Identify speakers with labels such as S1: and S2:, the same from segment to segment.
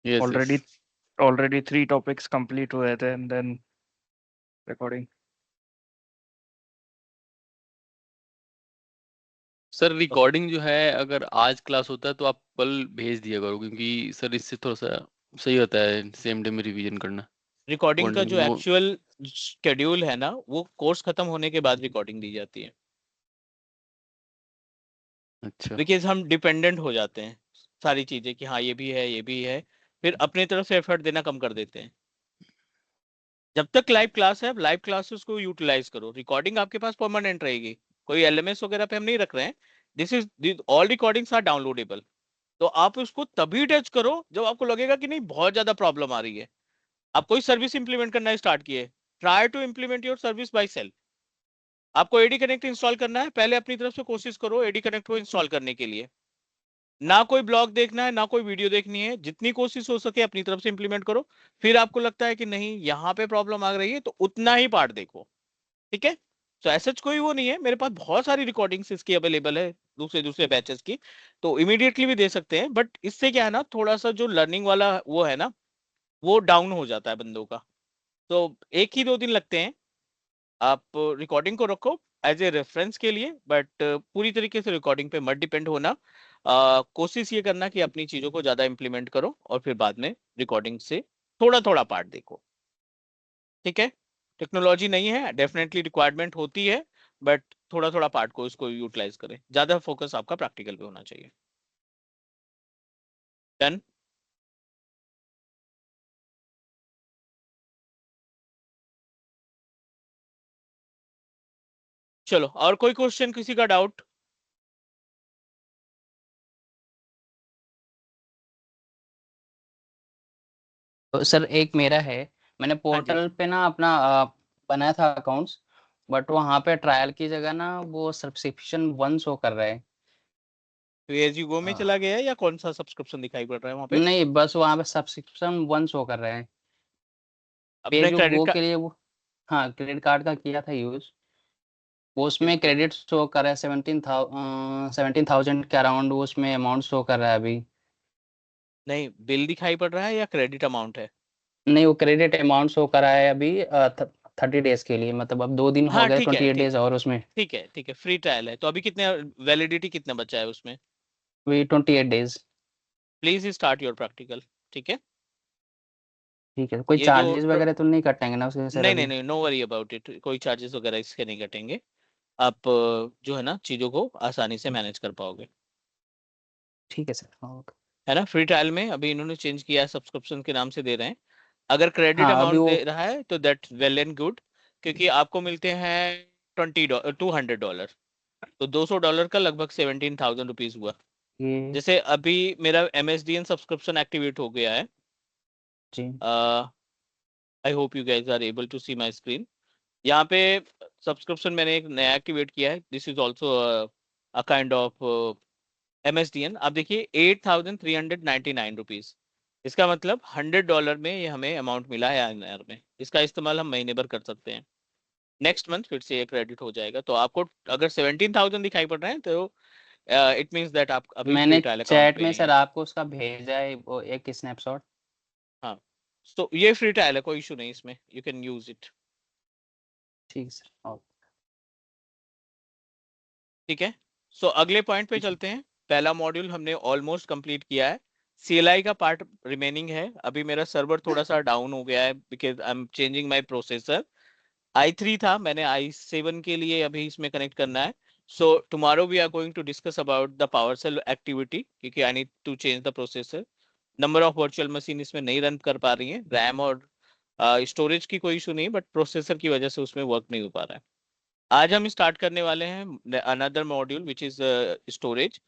S1: Yes, yes.
S2: Already 3 topics complete हुए थे and then recording.
S1: Sir recording जो है, अगर आज क्लास होता है तो आप कल भेज दिया करो, क्योंकि सर इससे थोड़ा सा सही होता है सेम डे में रिवीजन करना।
S3: रिकॉर्डिंग का
S1: One-
S3: जो
S1: वो
S3: एक्चुअल शेड्यूल है ना, वो कोर्स खत्म होने के बाद रिकॉर्डिंग दी जाती है,
S1: अच्छा।
S3: बिकॉज हम डिपेंडेंट हो जाते हैं सारी चीजें कि हाँ ये भी है ये भी है, फिर अपनी तरफ से एफर्ट देना कम कर देते हैं। जब तक लाइव क्लास है, लाइव क्लासेस को यूटिलाइज करो। रिकॉर्डिंग आपके पास परमानेंट रहेगी, कोई एलएमएस वगैरह पे हम नहीं रख रहे हैं। This all recordings are downloadable. तो आप उसको तभी टच करो जब आपको लगेगा कि नहीं बहुत ज्यादा प्रॉब्लम आ रही है, आप कोई सर्विस इंप्लीमेंट करना स्टार्ट किए, try to implement your service by self. आपको एडी कनेक्ट इंस्टॉल करना है, पहले अपनी तरफ से कोशिश करो एडी कनेक्ट को इंस्टॉल करने के लिए। ना कोई ब्लॉग देखना है, ना कोई वीडियो देखनी है, जितनी कोशिश हो सके अपनी तरफ से इंप्लीमेंट करो। फिर आपको लगता है कि नहीं यहाँ पे प्रॉब्लम आ रही है, तो उतना ही पार्ट देखो, ठीक है। तो ऐसा कोई वो नहीं है, मेरे पास बहुत सारी रिकॉर्डिंग्स इसकी अवेलेबल है दूसरे दूसरे बैचेस की, तो इमीडिएटली भी दे सकते हैं। बट इससे क्या है ना, थोड़ा सा जो लर्निंग वाला वो है ना, वो डाउन हो जाता है बंदों का। तो 1 ही 2 दिन लगते हैं। आप रिकॉर्डिंग को रखो एज ए रेफरेंस के लिए, बट पूरी तरीके से रिकॉर्डिंग पे मत डिपेंड होना। कोशिश ये करना कि अपनी चीजों को ज्यादा इंप्लीमेंट करो और फिर बाद में रिकॉर्डिंग से थोड़ा थोड़ा पार्ट देखो, ठीक है। टेक्नोलॉजी नहीं है, डेफिनेटली रिक्वायरमेंट होती है, बट थोड़ा थोड़ा पार्ट को इसको यूटिलाइज करें, ज्यादा फोकस आपका प्रैक्टिकल पे होना चाहिए। डन। चलो, और कोई क्वेश्चन, किसी का डाउट?
S4: तो सर एक मेरा है, मैंने
S3: हाँ जी।
S4: पोर्टल पे ना अपना बनाया था अकाउंट्स, बट वहाँ पे ट्रायल की जगह ना वो सब्सक्रिप्शन 1 शो कर रहा है।
S3: तो एज यू गो में चला गया है या कौन सा सब्सक्रिप्शन दिखाई पड़ रहा है वहाँ पे?
S4: नहीं, बस वहाँ पे सब्सक्रिप्शन 1 शो कर रहा है। पे
S3: अपने
S4: जो
S3: क्रेडिट
S4: गो
S3: का
S4: के लिए वो, हाँ क्रेडिट कार्ड का किया था यूज, वो उसमें
S3: किस-
S4: क्रेडिट शो कर रहा है 17,000 के अराउंड, वो उसमें अमाउंट शो कर रहा है अभी।
S3: नहीं, बिल दिखाई पड़ रहा है या क्रेडिट अमाउंट है?
S4: नहीं, वो क्रेडिट अमाउंट शो करा है अभी 30 डेज के लिए, मतलब अब 2 दिन हो
S3: हाँ
S4: गए,
S3: ठीक है
S4: 28 डेज और उसमें
S3: ठीक है ठीक है, फ्री ट्रायल है तो अभी कितने वैलिडिटी कितना बचा है उसमें?
S4: वही 28 days.
S3: Please start your practical, ठीक है।
S4: ठीक है, कोई
S3: ये जो
S4: चार्जेस वगैरह तो नहीं कटेंगे ना उसके सर
S3: नहीं नहीं
S4: अभी?
S3: नहीं, नो वरी अबाउट इट, कोई चार्जेस वगैरह इसके नहीं कटेंगे। आप जो है ना चीजों को आसानी से मैनेज कर पाओगे,
S4: ठीक है सर, ओके।
S3: है ना। फ्री ट्रायल में अभी इन्होंने चेंज किया है, सब्सक्रिप्शन के नाम से दे रहे हैं। अगर क्रेडिट
S4: हाँ अभी
S3: अमाउंट
S4: वो,
S3: दे रहा है तो दैट वेल एंड गुड, क्योंकि आपको मिलते हैं $200। तो $200 का लगभग 17,000 रुपीज हुआ।
S4: ये
S3: जैसे अभी मेरा MSDN सब्सक्रिप्शन एक्टिवेट हो गया है।
S4: जी
S3: I hope you guys are able to see my screen. यहाँ पे सब्सक्रिप्शन मैंने एक नया एक्टिवेट किया है, this is also a kind of MSDN। आप देखिए 8,399 रुपीज, इसका मतलब $100 में ये हमें अमाउंट मिला है INR में। इसका इस्तेमाल हम महीने भर कर सकते हैं। नेक्स्ट मंथ फिर से ये क्रेडिट हो जाएगा। तो आपको अगर 17,000 दिखाई पड़ रहे हैं तो इट मीन्स दैट आप अभी फ्री
S4: मैंने
S3: ट्रायल अकाउंट
S4: चैट
S3: पे
S4: में
S3: ही
S4: सर
S3: हैं।
S4: आपको उसका भेजा है, वो एक स्नैपशॉट।
S3: हाँ, तो ये फ्री ट्रायल है, कोई इशू नहीं इसमें, यू कैन यूज इट,
S4: ठीक है सर, ओके।
S3: ठीक है। सो अगले पॉइंट पे चलते हैं। पहला मॉड्यूल हमने ऑलमोस्ट कंप्लीट किया है, CLI का पार्ट रिमेनिंग है। अभी मेरा सर्वर थोड़ा सा डाउन हो गया है because I am changing my processor. i3 था, मैंने i7 के लिए अभी इसमें कनेक्ट करना है। So tomorrow we are going to discuss about the PowerShell activity, क्योंकि I need to change the processor. Number of virtual machine इसमें नहीं रन कर पा रही है, रैम और स्टोरेज की कोई इशू नहीं, बट प्रोसेसर की वजह से उसमें वर्क नहीं हो पा रहा है। आज हम स्टार्ट करने वाले हैं another module which is storage.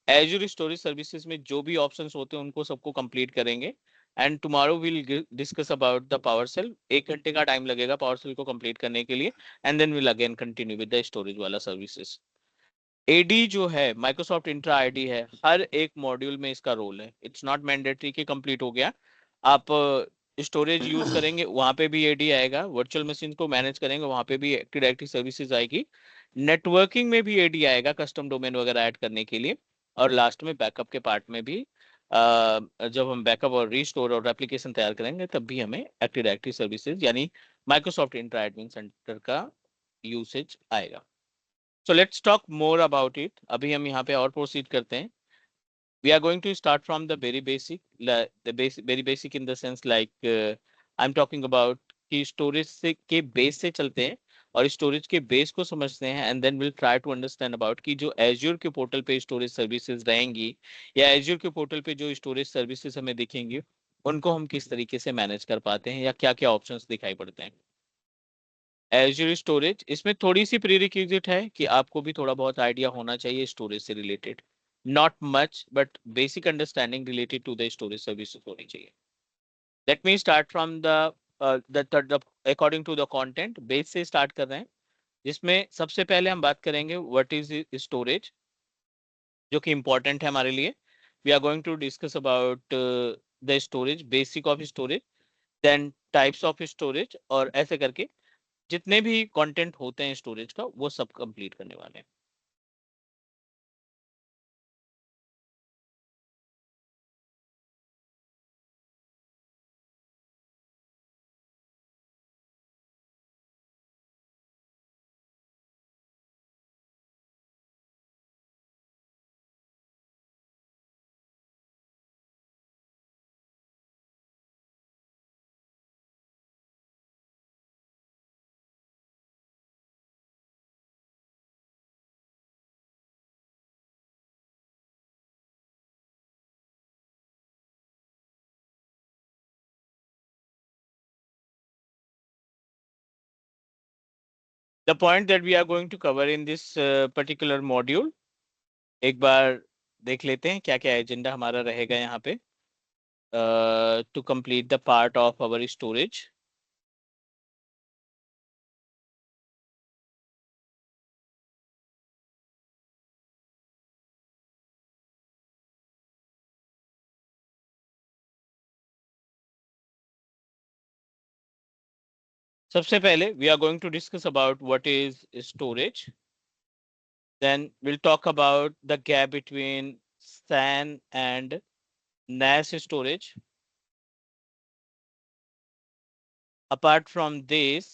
S3: Azure storage services में जो भी ऑप्शंस होते हैं उनको सबको कंप्लीट करेंगे। And tomorrow will discuss about the PowerShell. 1 घंटे का टाइम लगेगा पावर सेल को कंप्लीट करने के लिए, and then will again continue with the storage वाला सर्विसेज। AD जो है माइक्रोसॉफ्ट इंट्रा आईडी है, हर एक मॉड्यूल में इसका रोल है। इट्स नॉट मैंडेटरी कि कंप्लीट हो गया। आप स्टोरेज यूज करेंगे वहां पे भी AD आएगा, वर्चुअल मशीन को मैनेज करेंगे वहां पे भी एक्टिव डायरेक्टरी सर्विसेज आएगी, नेटवर्किंग में भी AD आएगा कस्टम डोमेन वगैरह ऐड करने के लिए, और लास्ट में बैकअप के पार्ट में भी जब हम बैकअप और रीस्टोर और एप्लीकेशन तैयार करेंगे तब भी हमें एक्टिव डायरेक्टरी सर्विसेज यानी माइक्रोसॉफ्ट इंट्रा एडमिन सेंटर का यूसेज आएगा। So let's talk more about it. अभी हम यहाँ पे और प्रोसीड करते हैं। We are going to start from the very basic, very basic in the sense like I'm talking about कि स्टोरेज से के बेस से चलते हैं और स्टोरेज के बेस को समझते हैं and then will try to understand about कि जो एज्योर के पोर्टल पे स्टोरेज सर्विसेज रहेंगी या एज्योर के पोर्टल पे जो स्टोरेज सर्विसेज हमें दिखेंगी उनको हम किस तरीके से मैनेज कर पाते हैं या क्या क्या ऑप्शंस दिखाई पड़ते हैं। एज्योर स्टोरेज, इसमें थोड़ी सी प्रीरिक्विजिट है कि आपको भी थोड़ा बहुत आइडिया होना चाहिए स्टोरेज से related, not much but basic understanding related to the storage services होनी चाहिए। Let me start from the according to the content base से start कर रहे हैं, जिसमें सबसे पहले हम बात करेंगे what is storage, जो कि important है हमारे लिए। We are going to discuss about the storage, basic of storage, then types of storage और ऐसे करके जितने भी कंटेंट होते हैं स्टोरेज का वो सब कंप्लीट करने वाले हैं। The point that we are going to cover in this particular module, एक बार देख लेते हैं क्या क्या एजेंडा हमारा रहेगा यहाँ पे to complete the part of our storage। सबसे पहले we are going to discuss about what is storage, then we'll talk about the gap between SAN and NAS storage। Apart from this,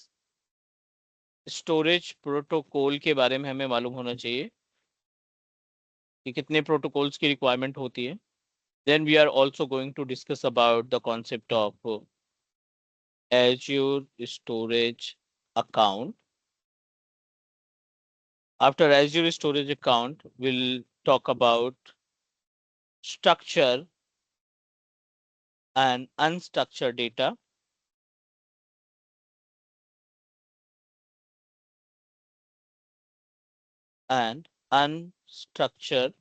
S3: storage protocol के बारे में हमें मालूम होना चाहिए कि कितने प्रोटोकॉल्स की रिक्वायरमेंट होती है। Then we are also going to discuss about the concept of Azure storage account। After Azure storage account, we'll talk about structure and unstructured data। And unstructured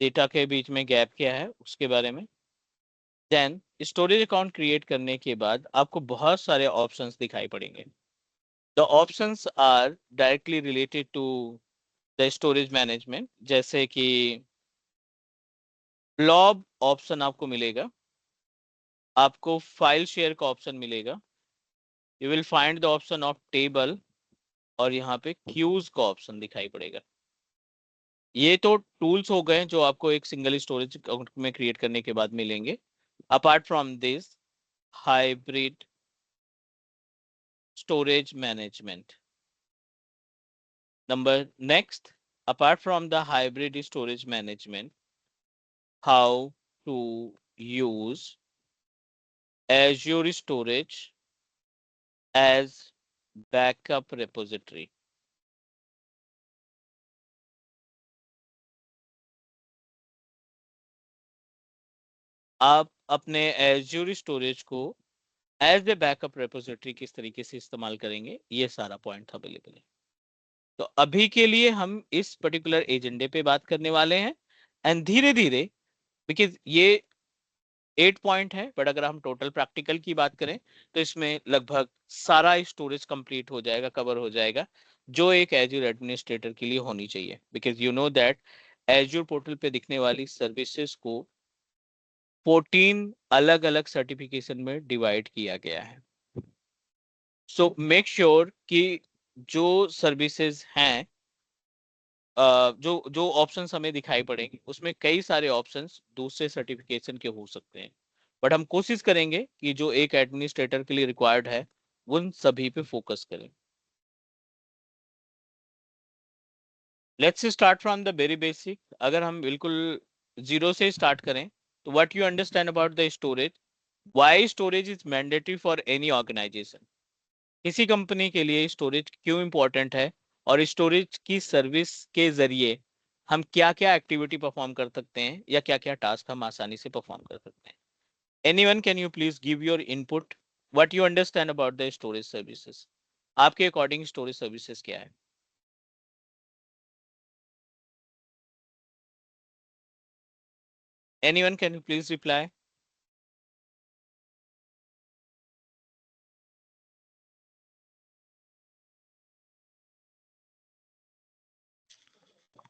S3: data के बीच में गैप क्या है उसके बारे में। देन स्टोरेज अकाउंट क्रिएट करने के बाद आपको बहुत सारे ऑप्शंस दिखाई पड़ेंगे। The options are directly related to the storage management, जैसे कि ब्लॉब ऑप्शन आपको मिलेगा, आपको फाइल शेयर का ऑप्शन मिलेगा, you will find the option of table और यहाँ पे क्यूज का ऑप्शन दिखाई पड़ेगा। ये तो टूल्स हो गए जो आपको एक सिंगल स्टोरेज अकाउंट में क्रिएट करने के बाद मिलेंगे। Apart from this, hybrid storage management। Next, apart from the hybrid storage management, how to use Azure storage as backup repository। आप अपने Azure storage को एज ए बैकअप रेपोजिटरी किस तरीके से इस्तेमाल करेंगे, ये सारा पॉइंट अवेलेबल है। तो अभी के लिए हम इस पर्टिकुलर एजेंडे पे बात करने वाले हैं एंड धीरे धीरे, बिकॉज ये 8 पॉइंट है, बट अगर हम टोटल प्रैक्टिकल की बात करें तो इसमें लगभग सारा स्टोरेज कंप्लीट हो जाएगा, कवर हो जाएगा, जो एक एज्योर एडमिनिस्ट्रेटर के लिए होनी चाहिए। Because you know that azure portal पे दिखने वाली सर्विसेज को 14 अलग अलग सर्टिफिकेशन में डिवाइड किया गया है। सो मेक श्योर कि जो सर्विसेज हैं, जो जो ऑप्शंस हमें दिखाई पड़ेंगे उसमें कई सारे ऑप्शंस दूसरे सर्टिफिकेशन के हो सकते हैं, बट हम कोशिश करेंगे कि जो एक एडमिनिस्ट्रेटर के लिए रिक्वायर्ड है उन सभी पे फोकस करें। Let's start from the very basic. अगर हम बिल्कुल जीरो से स्टार्ट करें तो what you understand about the storage, why storage is mandatory for any organisation. किसी कंपनी के लिए स्टोरेज क्यों इंपॉर्टेंट है और स्टोरेज की सर्विस के जरिए हम क्या क्या एक्टिविटी परफॉर्म कर सकते हैं या क्या क्या टास्क हम आसानी से परफॉर्म कर सकते हैं। Anyone can you please give your input, what you understand about the storage services. आपके अकॉर्डिंग स्टोरेज सर्विसेज क्या है? Anyone can you please reply?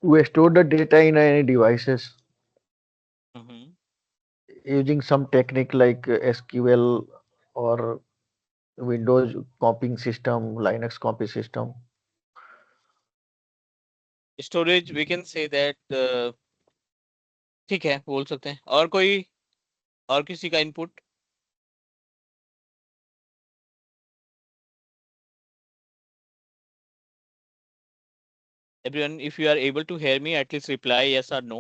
S5: We store the data in any devices using some technique like SQL or Windows copying system, Linux copy system.
S3: Storage we can say that, ठीक है बोल सकते हैं। और कोई, और किसी का input? Everyone, if you are able to hear me, at least reply yes or no.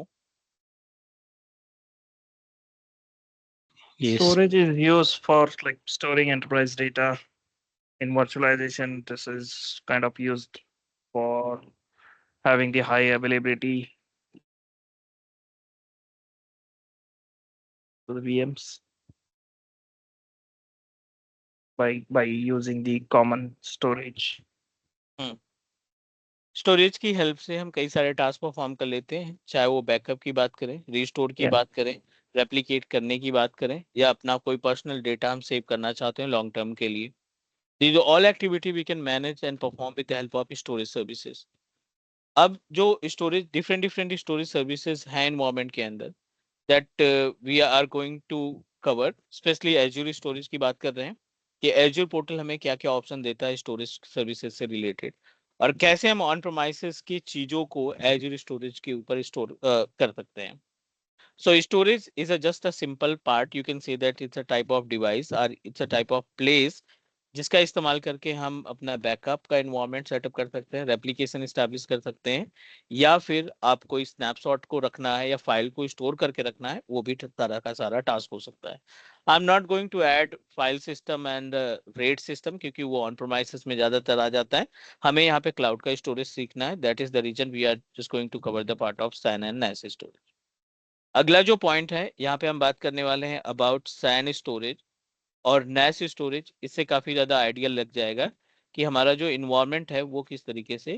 S1: Yes.
S2: Storage is used for like storing enterprise data. In virtualization, this is kind of used for having the high availability to the VMs by using the common storage.
S3: Storage की help से हम कई सारे task perform कर लेते हैं, चाहे वो बैकअप की बात करें, रिस्टोर की
S2: Yeah.
S3: बात करें, रेप्लिकेट करने की बात करें, या अपना कोई पर्सनल डेटा हम सेव करना चाहते हैं लॉन्ग टर्म के लिए। These are all activity we can manage and perform with the help of storage services. अब जो स्टोरेज डिफरेंट स्टोरेज सर्विसेज हैं एनवायरनमेंट के अंदर, that we are going to cover, specially Azure storage की बात कर रहे हैं कि एज्योर पोर्टल हमें क्या क्या ऑप्शन देता है स्टोरेज सर्विसेज से रिलेटेड, और कैसे हम ऑन प्रोमाइसेस की चीजों को एज्योर स्टोरेज के ऊपर स्टोर कर सकते हैं। So storage is a just a simple part. You can say that it's a type of device or it's a type of place जिसका इस्तेमाल करके हम अपना बैकअप का एनवायरनमेंट सेटअप कर सकते हैं, रेप्लिकेशन इस्टेब्लिश कर सकते हैं, या फिर आपको स्नैपशॉट को रखना है या फाइल को स्टोर करके रखना है, वो भी सारा का सारा टास्क हो सकता है। I am not going to add file system and RAID system क्योंकि वो ऑन प्रोमाइसेस में ज्यादातर आ जाता है। हमें यहाँ पे क्लाउड का स्टोरेज सीखना है, that is the reason we are just going to cover the part of SAN and NAS storage. अगला जो पॉइंट है यहाँ पे हम बात करने वाले हैं अबाउट सैन स्टोरेज और नैस स्टोरेज। इससे काफी ज्यादा आइडिया लग जाएगा कि हमारा जो इन्वायरमेंट है वो किस तरीके से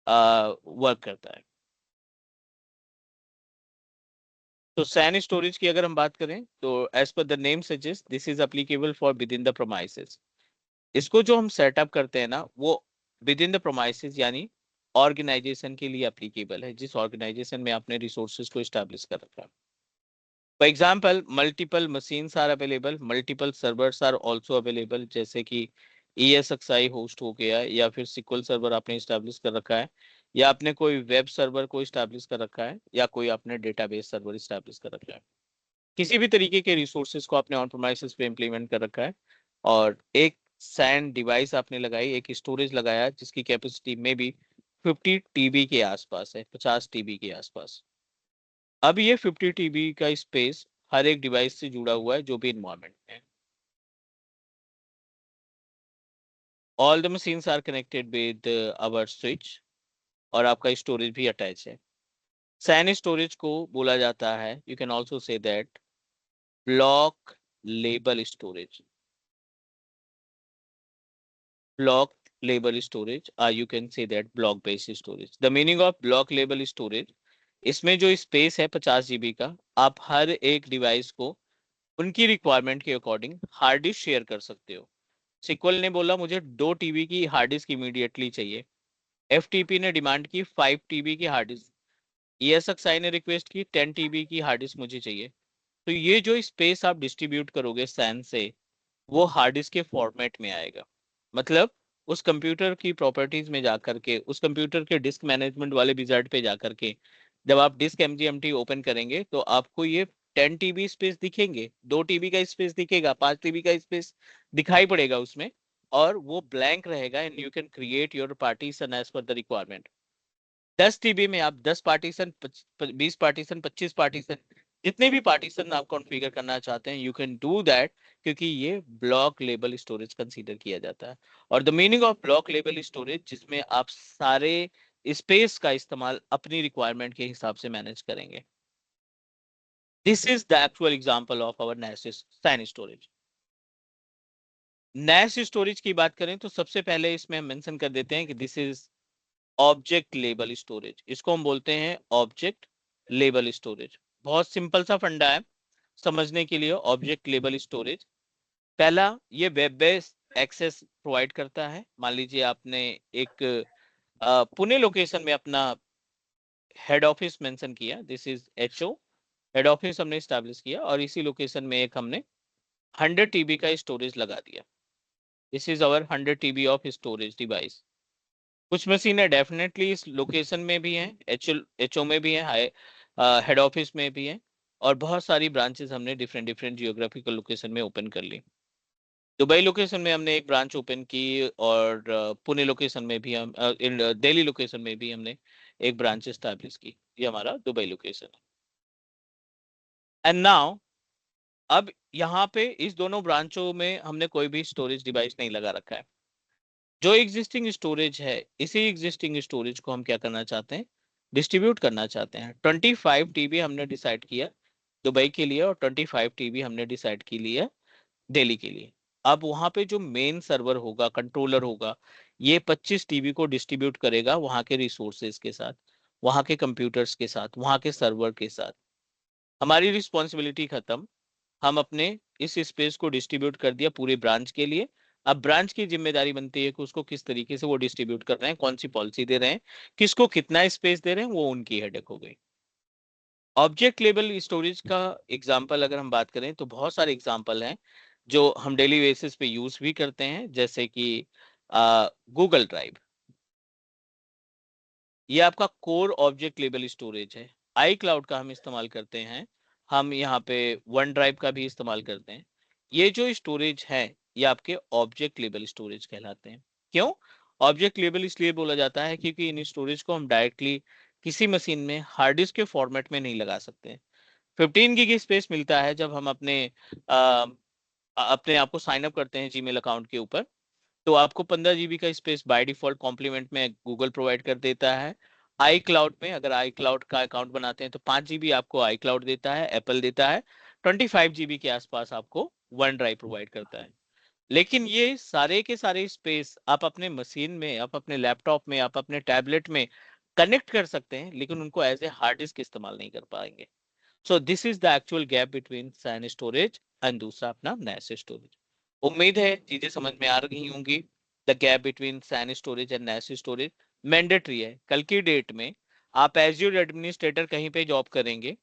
S3: वर्क करता है। तो सैन स्टोरेज की अगर हम बात करें तो as per the name suggest this is applicable for within the premises. इसको जो हम सेटअप करते हैं ना वो विद इन द प्रोमाइसेस यानी ऑर्गेनाइजेशन के लिए एप्लीकेबल है, जिस ऑर्गेनाइजेशन में आपने रिसोर्सेज को एस्टैब्लिश कर रखा है। For example, multiple machines are available, multiple servers are also available, जैसे कि ESXi होस्ट हो गया या फिर SQL सर्वर आपने स्टैब्लिश कर रखा है, या आपने कोई वेब सर्वर को स्टैब्लिश कर रखा है, या कोई आपने डेटाबेस सर्वर स्टैब्लिश कर रखा है। किसी भी तरीके के रिसोर्सेज को आपने ऑन प्रोमाइसेस पे इम्प्लीमेंट कर रखा है और एक सैन डिवाइस आपने लगाई, एक स्टोरेज लगाया जिसकी कैपेसिटी में भी 50 TB के आसपास है, 50 TB के आसपास। अब ये 50 TB का स्पेस हर एक डिवाइस से जुड़ा हुआ है जो भी इन्वायरमेंट में है। All the machines are connected with our switch और आपका स्टोरेज भी अटैच है। सैन स्टोरेज को बोला जाता है, you can also say that block label storage, block label storage, or you can say that block based storage. The meaning of block label storage, इसमें जो स्पेस है 50 GB का, आप हर एक डिवाइस को उनकी रिक्वायरमेंट के अकॉर्डिंग हार्ड डिस्क शेयर कर सकते हो। सिक्वल ने बोला मुझे 2 TB की हार्ड डिस्क इमीडिएटली चाहिए, FTP ने डिमांड की 5 TB की हार्ड डिस्क, ESXi ने रिक्वेस्ट की 10 TB की हार्ड डिस्क मुझे चाहिए। तो ये जो स्पेस आप डिस्ट्रीब्यूट करोगे सैन से वो हार्ड डिस्क के फॉर्मेट में आएगा। मतलब उस कंप्यूटर की प्रॉपर्टीज में जाकर के, उस कंप्यूटर के डिस्क मैनेजमेंट वाले विजार्ड पे जाकर के जब आप डिस्क mgmt ओपन करेंगे तो आपको ये 10 TB स्पेस दिखेंगे, 2 TB का स्पेस दिखेगा, 5 TB का स्पेस दिखाई पड़ेगा उसमें, और वो ब्लैंक रहेगा and you can create your partition as per the requirement. 10 TB में आप 10 पार्टीशन, 20 पार्टीशन, 25 पार्टीशन, जितने भी पार्टीशन आप कॉन्फ़िगर करना चाहते हैं यू कैन डू दैट, क्योंकि ये ब्लॉक लेवल स्टोरेज कंसीडर किया जाता है। और the meaning of block level storage, जिसमें आप सारे स्पेस का इस्तेमाल अपनी रिक्वायरमेंट के हिसाब से मैनेज करेंगे। This is the actual example of our NAS SAN storage. NAS storage की बात करें तो सबसे पहले इसमें हम मेंशन कर देते हैं कि this is object label storage. इसको हम बोलते हैं ऑब्जेक्ट लेबल स्टोरेज। बहुत सिंपल सा फंडा है समझने के लिए। ऑब्जेक्ट लेबल स्टोरेज, पहला, ये वेब बेस्ड एक्सेस प्रोवाइड करता है। मान लीजिए आपने एक पुणे लोकेशन में अपना हेड ऑफिस मेंशन किया, this is HO, head office हमने स्टैब्लिश किया, और इसी लोकेशन में एक हमने 100 TB का स्टोरेज लगा दिया। This is our 100 TB of storage device. कुछ मशीनें डेफिनेटली इस लोकेशन में भी हैं, HO में भी है, हेड ऑफिस में भी है, और बहुत सारी ब्रांचेस हमने डिफरेंट डिफरेंट जियोग्राफिकल लोकेशन में ओपन कर ली। दुबई लोकेशन में हमने एक ब्रांच ओपन की, और पुणे लोकेशन में भी हम, दिल्ली लोकेशन में भी हमने एक ब्रांच स्टैब्लिश की। ये हमारा दुबई लोकेशन है। एंड नाउ, अब यहाँ पे इस दोनों ब्रांचों में हमने कोई भी स्टोरेज डिवाइस नहीं लगा रखा है। जो एग्जिस्टिंग स्टोरेज है, इसी एग्जिस्टिंग स्टोरेज को हम क्या करना चाहते हैं, डिस्ट्रीब्यूट करना चाहते हैं। 25 TB हमने डिसाइड किया दुबई के लिए, और 25 TB हमने डिसाइड की लिया दिल्ली के लिए। अब वहां पे जो मेन सर्वर होगा, कंट्रोलर होगा, ये 25 TB को डिस्ट्रीब्यूट करेगा वहां के रिसोर्सेज के साथ, वहां के कंप्यूटर्स के साथ, वहां के सर्वर के साथ। हमारी रिस्पॉन्सिबिलिटी खत्म, हम अपने इस स्पेस को डिस्ट्रीब्यूट कर दिया पूरे ब्रांच के लिए। अब ब्रांच की जिम्मेदारी बनती है कि उसको किस तरीके से वो डिस्ट्रीब्यूट कर रहे हैं, कौन सी पॉलिसी दे रहे हैं, किसको कितना स्पेस दे रहे हैं, वो उनकी हेडेक हो गई। ऑब्जेक्ट लेवल स्टोरेज का एग्जांपल अगर हम बात करें तो बहुत सारे एग्जांपल हैं जो हम डेली बेसिस पे यूज भी करते हैं, जैसे कि गूगल ड्राइव, ये आपका कोर ऑब्जेक्ट लेवल स्टोरेज है। आई क्लाउड का हम इस्तेमाल करते हैं, हम यहाँ पे वन ड्राइव का भी इस्तेमाल करते हैं। ये जो स्टोरेज है ये आपके ऑब्जेक्ट लेवल स्टोरेज कहलाते हैं। क्यों ऑब्जेक्ट लेवल इसलिए बोला जाता है, क्योंकि इन स्टोरेज को हम डायरेक्टली किसी मशीन में हार्ड डिस्क के फॉर्मेट में नहीं लगा सकते। 15 GB स्पेस मिलता है जब हम अपने आप को साइन अप करते हैं जीमेल अकाउंट के ऊपर, तो आपको 15 GB का स्पेस बाय डिफॉल्ट कॉम्प्लीमेंट में गूगल प्रोवाइड कर देता है। आई क्लाउड में अगर आई क्लाउड का अकाउंट बनाते हैं तो 5 GB आपको आई क्लाउड देता है, एप्पल देता है। 25 GB के आसपास आपको वन ड्राइव प्रोवाइड करता है। लेकिन ये सारे के सारे स्पेस आप अपने मशीन में, आप अपने लैपटॉप में, आप अपने टैबलेट में कनेक्ट कर सकते हैं, लेकिन उनको एज ए हार्ड डिस्क इस्तेमाल नहीं कर पाएंगे। So this is the actual gap between SAN storage and दूसरा अपना NAS स्टोरेज। उम्मीद है चीजें समझ में आ रही होंगी। The gap between SAN storage and NAS storage mandatory है। कल की डेट में आप एज्योर एडमिनिस्ट्रेटर कहीं पे जॉब करेंगे,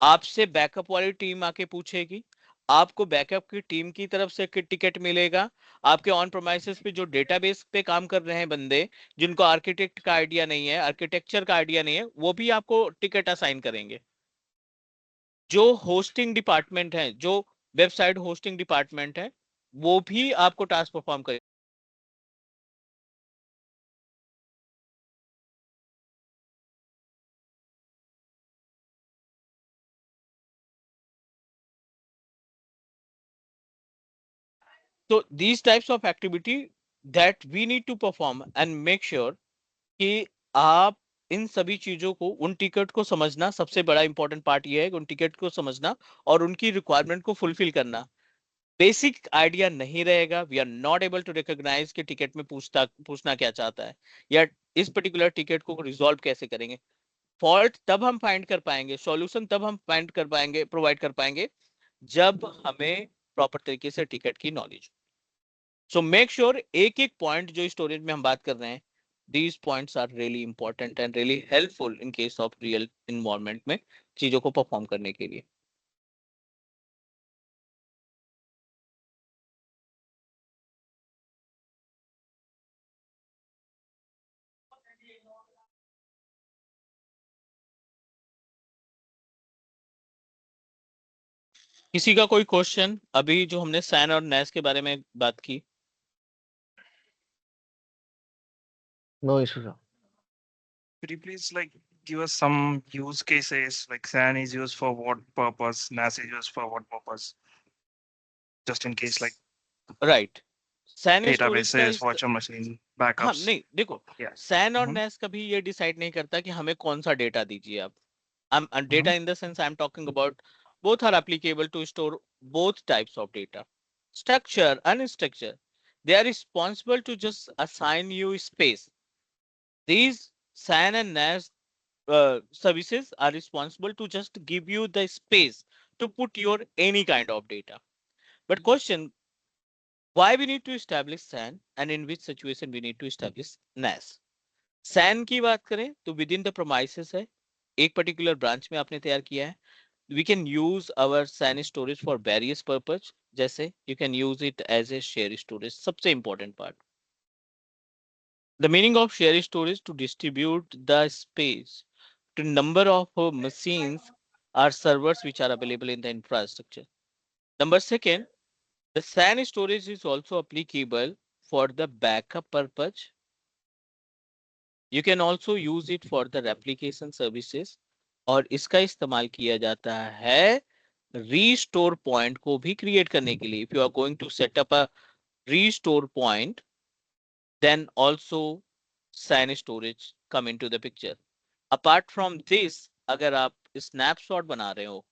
S3: आपसे बैकअप वाली टीम आके पूछेगी, आपको बैकअप की टीम की तरफ से टिकट मिलेगा। आपके ऑन प्रोमाइसेस पे जो डेटाबेस पे काम कर रहे हैं बंदे, जिनको आर्किटेक्ट का आइडिया नहीं है, आर्किटेक्चर का आइडिया नहीं है, वो भी आपको टिकट असाइन करेंगे। जो होस्टिंग डिपार्टमेंट है, जो वेबसाइट होस्टिंग डिपार्टमेंट है, वो भी आपको टास्क परफॉर्म करे। तो these types of activity that we need to perform and make sure कि आप इन सभी चीजों को, उन टिकट को समझना, सबसे बड़ा इंपॉर्टेंट पार्ट ये है कि उन टिकट को समझना और उनकी रिक्वायरमेंट को फुलफिल करना। बेसिक आइडिया नहीं रहेगा, we are not able to recognise कि टिकट में पूछना क्या चाहता है, या इस पर्टिकुलर टिकट को रिजॉल्व कैसे करेंगे। फॉल्ट तब हम फाइंड कर पाएंगे, सॉल्यूशन तब हम फाइंड कर पाएंगे, प्रोवाइड कर पाएंगे, जब हमें प्रॉपर तरीके से टिकट की नॉलेज। सो मेक श्योर एक एक पॉइंट जो स्टोरेज में हम बात कर रहे हैं, these points are really important and really helpful in case of real environment में चीजों को परफॉर्म करने के लिए। किसी का कोई क्वेश्चन? अभी जो हमने सैन और नेस के बारे में बात की,
S5: No issue, sir.
S2: Could you please like give us some use cases like SAN is used for what purpose, NAS is used for what purpose, just in case like
S3: right? SAN storage का
S2: databases, virtual machine,
S3: हाँ
S2: backups.
S3: नहीं देखो,
S2: Yeah.
S3: सैन और
S2: Mhm.
S3: NAS कभी ये decide नहीं करता कि हमें कौन सा डेटा दीजिए आप.
S2: Mhm.
S3: Data in the sense I'm talking about, both are applicable to store both types of data, structure and structure. They are responsible to just assign you space. These SAN and NAS services are responsible to just give you the space to put your any kind of data. But question, why we need to establish SAN and in which situation we need to establish NAS? SAN की बात करें तो with in the प्रोमाइसेस है, एक particular branch में आपने तैयार किया है. We can use our SAN storage for various purpose. जैसे you can use it as a share storage. सबसे important part. The meaning of share storage to distribute the space to number of machines or servers which are available in the infrastructure. Number second, the SAN storage is also applicable for the backup purpose. You can also use it for the replication services. और इसका इस्तेमाल किया जाता है restore point को भी create करने के लिए. If you are going to set up a restore point, then also SAN storage come into the picture. Apart from this, अगर आप snapshot बना रहे हो,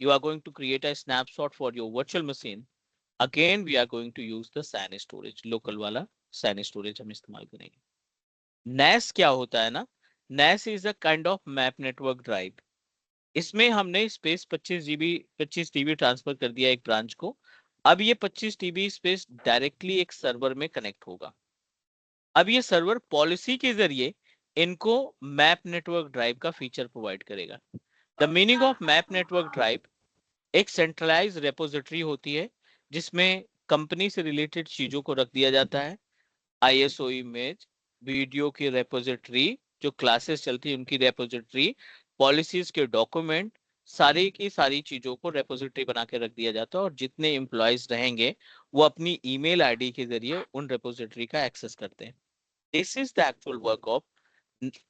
S3: you are going to create a snapshot for your virtual machine. Again, we are going to use the SAN storage, local वाला SAN storage हम इस्तेमाल करेंगे. NAS क्या होता है ना? NAS is a kind of map network drive. इसमें हमने स्पेस 25 टीबी ट्रांसफर कर दिया एक ब्रांच को. अब ये 25 टीबी स्पेस डायरेक्टली एक सर्वर में कनेक्ट होगा. अब ये सर्वर पॉलिसी के जरिए इनको मैप नेटवर्क ड्राइव का फीचर प्रोवाइड करेगा. The meaning of map network drive, एक सेंट्रलाइज रेपोजिटरी होती है जिसमें कंपनी से रिलेटेड चीजों को रख दिया जाता है. आईएसओ इमेज, वीडियो की रेपोजिटरी, जो क्लासेस चलती है उनकी रेपोजिटरी, पॉलिसीज के डॉक्यूमेंट, सारी की सारी चीजों को रेपोजिटरी बना के रख दिया जाता है. और जितने एम्प्लॉयज रहेंगे वो अपनी ईमेल आईडी के जरिए उन रेपोजिटरी का एक्सेस करते हैं. This is the actual work of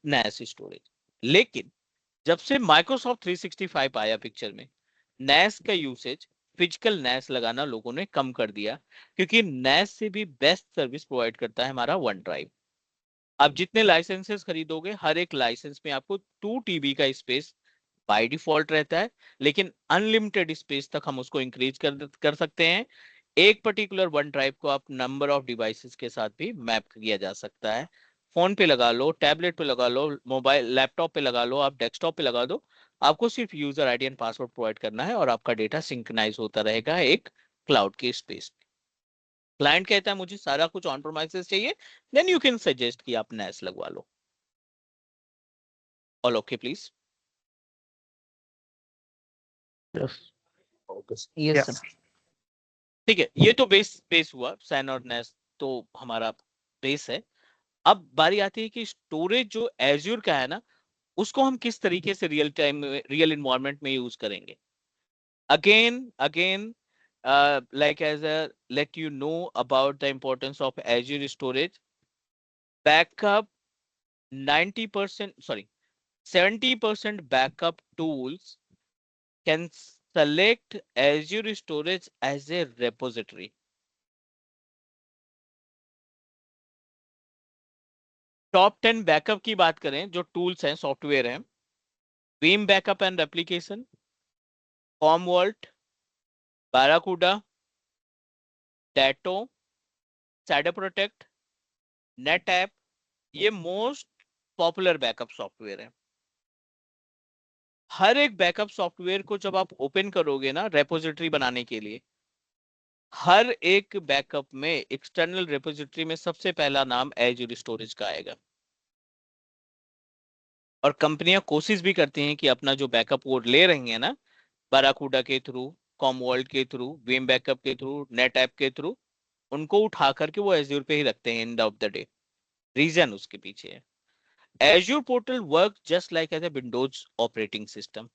S3: NAS storage. लेकिन जब से माइक्रोसॉफ्ट 365 आया पिक्चर में, NAS का यूसेज, फिजिकल NAS लगाना लोगों ने कम कर दिया, क्योंकि NAS से भी बेस्ट सर्विस प्रोवाइड करता है हमारा वन ड्राइव. आप जितने लाइसेंसेस खरीदोगे, हर एक लाइसेंस में आपको 2 TB का स्पेस बाय डिफॉल्ट रहता है, लेकिन अनलिमिटेड स्पेस तक हम उसको इंक्रीज कर सकते हैं. एक पर्टिकुलर वन ड्राइव को आप नंबर ऑफ डिवाइसेस के साथ भी मैप किया जा सकता है. फोन पे लगा लो, टैबलेट पे लगा लो, मोबाइल लैपटॉप पे लगा लो, आप डेस्कटॉप पे लगा दो. आपको सिर्फ user ID and password provide करना है और आपका डेटा सिंक्रोनाइज होता रहेगा एक क्लाउड के स्पेस. क्लाइंट कहता है मुझे सारा कुछ ऑन प्रोमाइसेस चाहिए, देन यू कैन सजेस्ट कि आप NAS लगवा लो. All okay please?
S5: Yes.
S4: Yes,
S2: Yeah.
S4: sir.
S3: ठीक है, ये तो बेस हुआ. SAN और NAS तो हमारा बेस है. अब बारी आती है कि स्टोरेज जो एज्योर का है ना, उसको हम किस तरीके से रियल टाइम में, रियल एनवायरनमेंट में यूज करेंगे. Again like as a let you know about the importance of Azure storage. Backup 70% backup tools can select Azure storage as a repository. Top 10 backup की बात करें, जो टूल्स हैं, software हैं, Veeam backup and replication, Commvault, Barracuda, Datto, Shadow Protect, NetApp, ये most popular backup software है. हर एक backup software को जब आप ओपन करोगे ना रेपोजिटरी बनाने के लिए, हर एक बैकअप में एक्सटर्नल रेपोजिटरी में सबसे पहला नाम एज्योर स्टोरेज का आएगा. और कंपनियां कोशिश भी करती हैं कि अपना जो बैकअप वो ले रही है ना, बाराकूडा के थ्रू, कॉमवॉल्ट के थ्रू, Veeam बैकअप के थ्रू, NetApp के थ्रू, उनको उठा करके वो एज्योर पे ही रखते हैं end of the day. Reason उसके पीछे है, Azure portal work just like as a Windows operating system.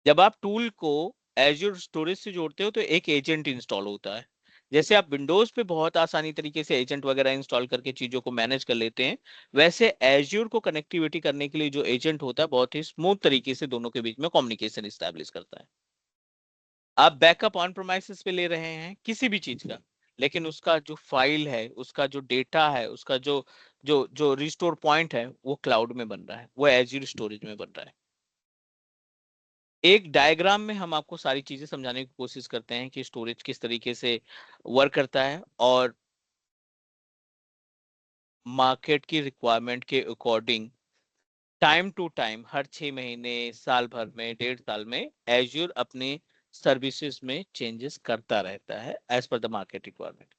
S3: जब आप टूल को एज्योर स्टोरेज से जोड़ते हो तो एक एजेंट इंस्टॉल होता है। जैसे आप विंडोज पे बहुत आसानी तरीके से एजेंट वगैरह इंस्टॉल करके चीजों को मैनेज कर लेते हैं, वैसे एज्योर को कनेक्टिविटी करने के लिए जो एजेंट होता है बहुत ही स्मूथ तरीके से दोनों के बीच में कम्युनिकेशन इस्टेब्लिश करता है। आप बैकअप ऑन प्रोमाइसेस पे ले रहे हैं किसी भी चीज का, लेकिन उसका जो फाइल है, उसका जो डेटा है, उसका जो जो जो रिस्टोर पॉइंट है वो क्लाउड में बन रहा है, वो एज्योर स्टोरेज में बन रहा है। एक डायग्राम में हम आपको सारी चीजें समझाने की कोशिश करते हैं कि स्टोरेज किस तरीके से वर्क करता है और मार्केट की रिक्वायरमेंट के अकॉर्डिंग टाइम टू टाइम हर 6 महीने, साल भर में, 1.5 साल में एज्योर अपने सर्विसेज में चेंजेस करता रहता है as per the market requirement.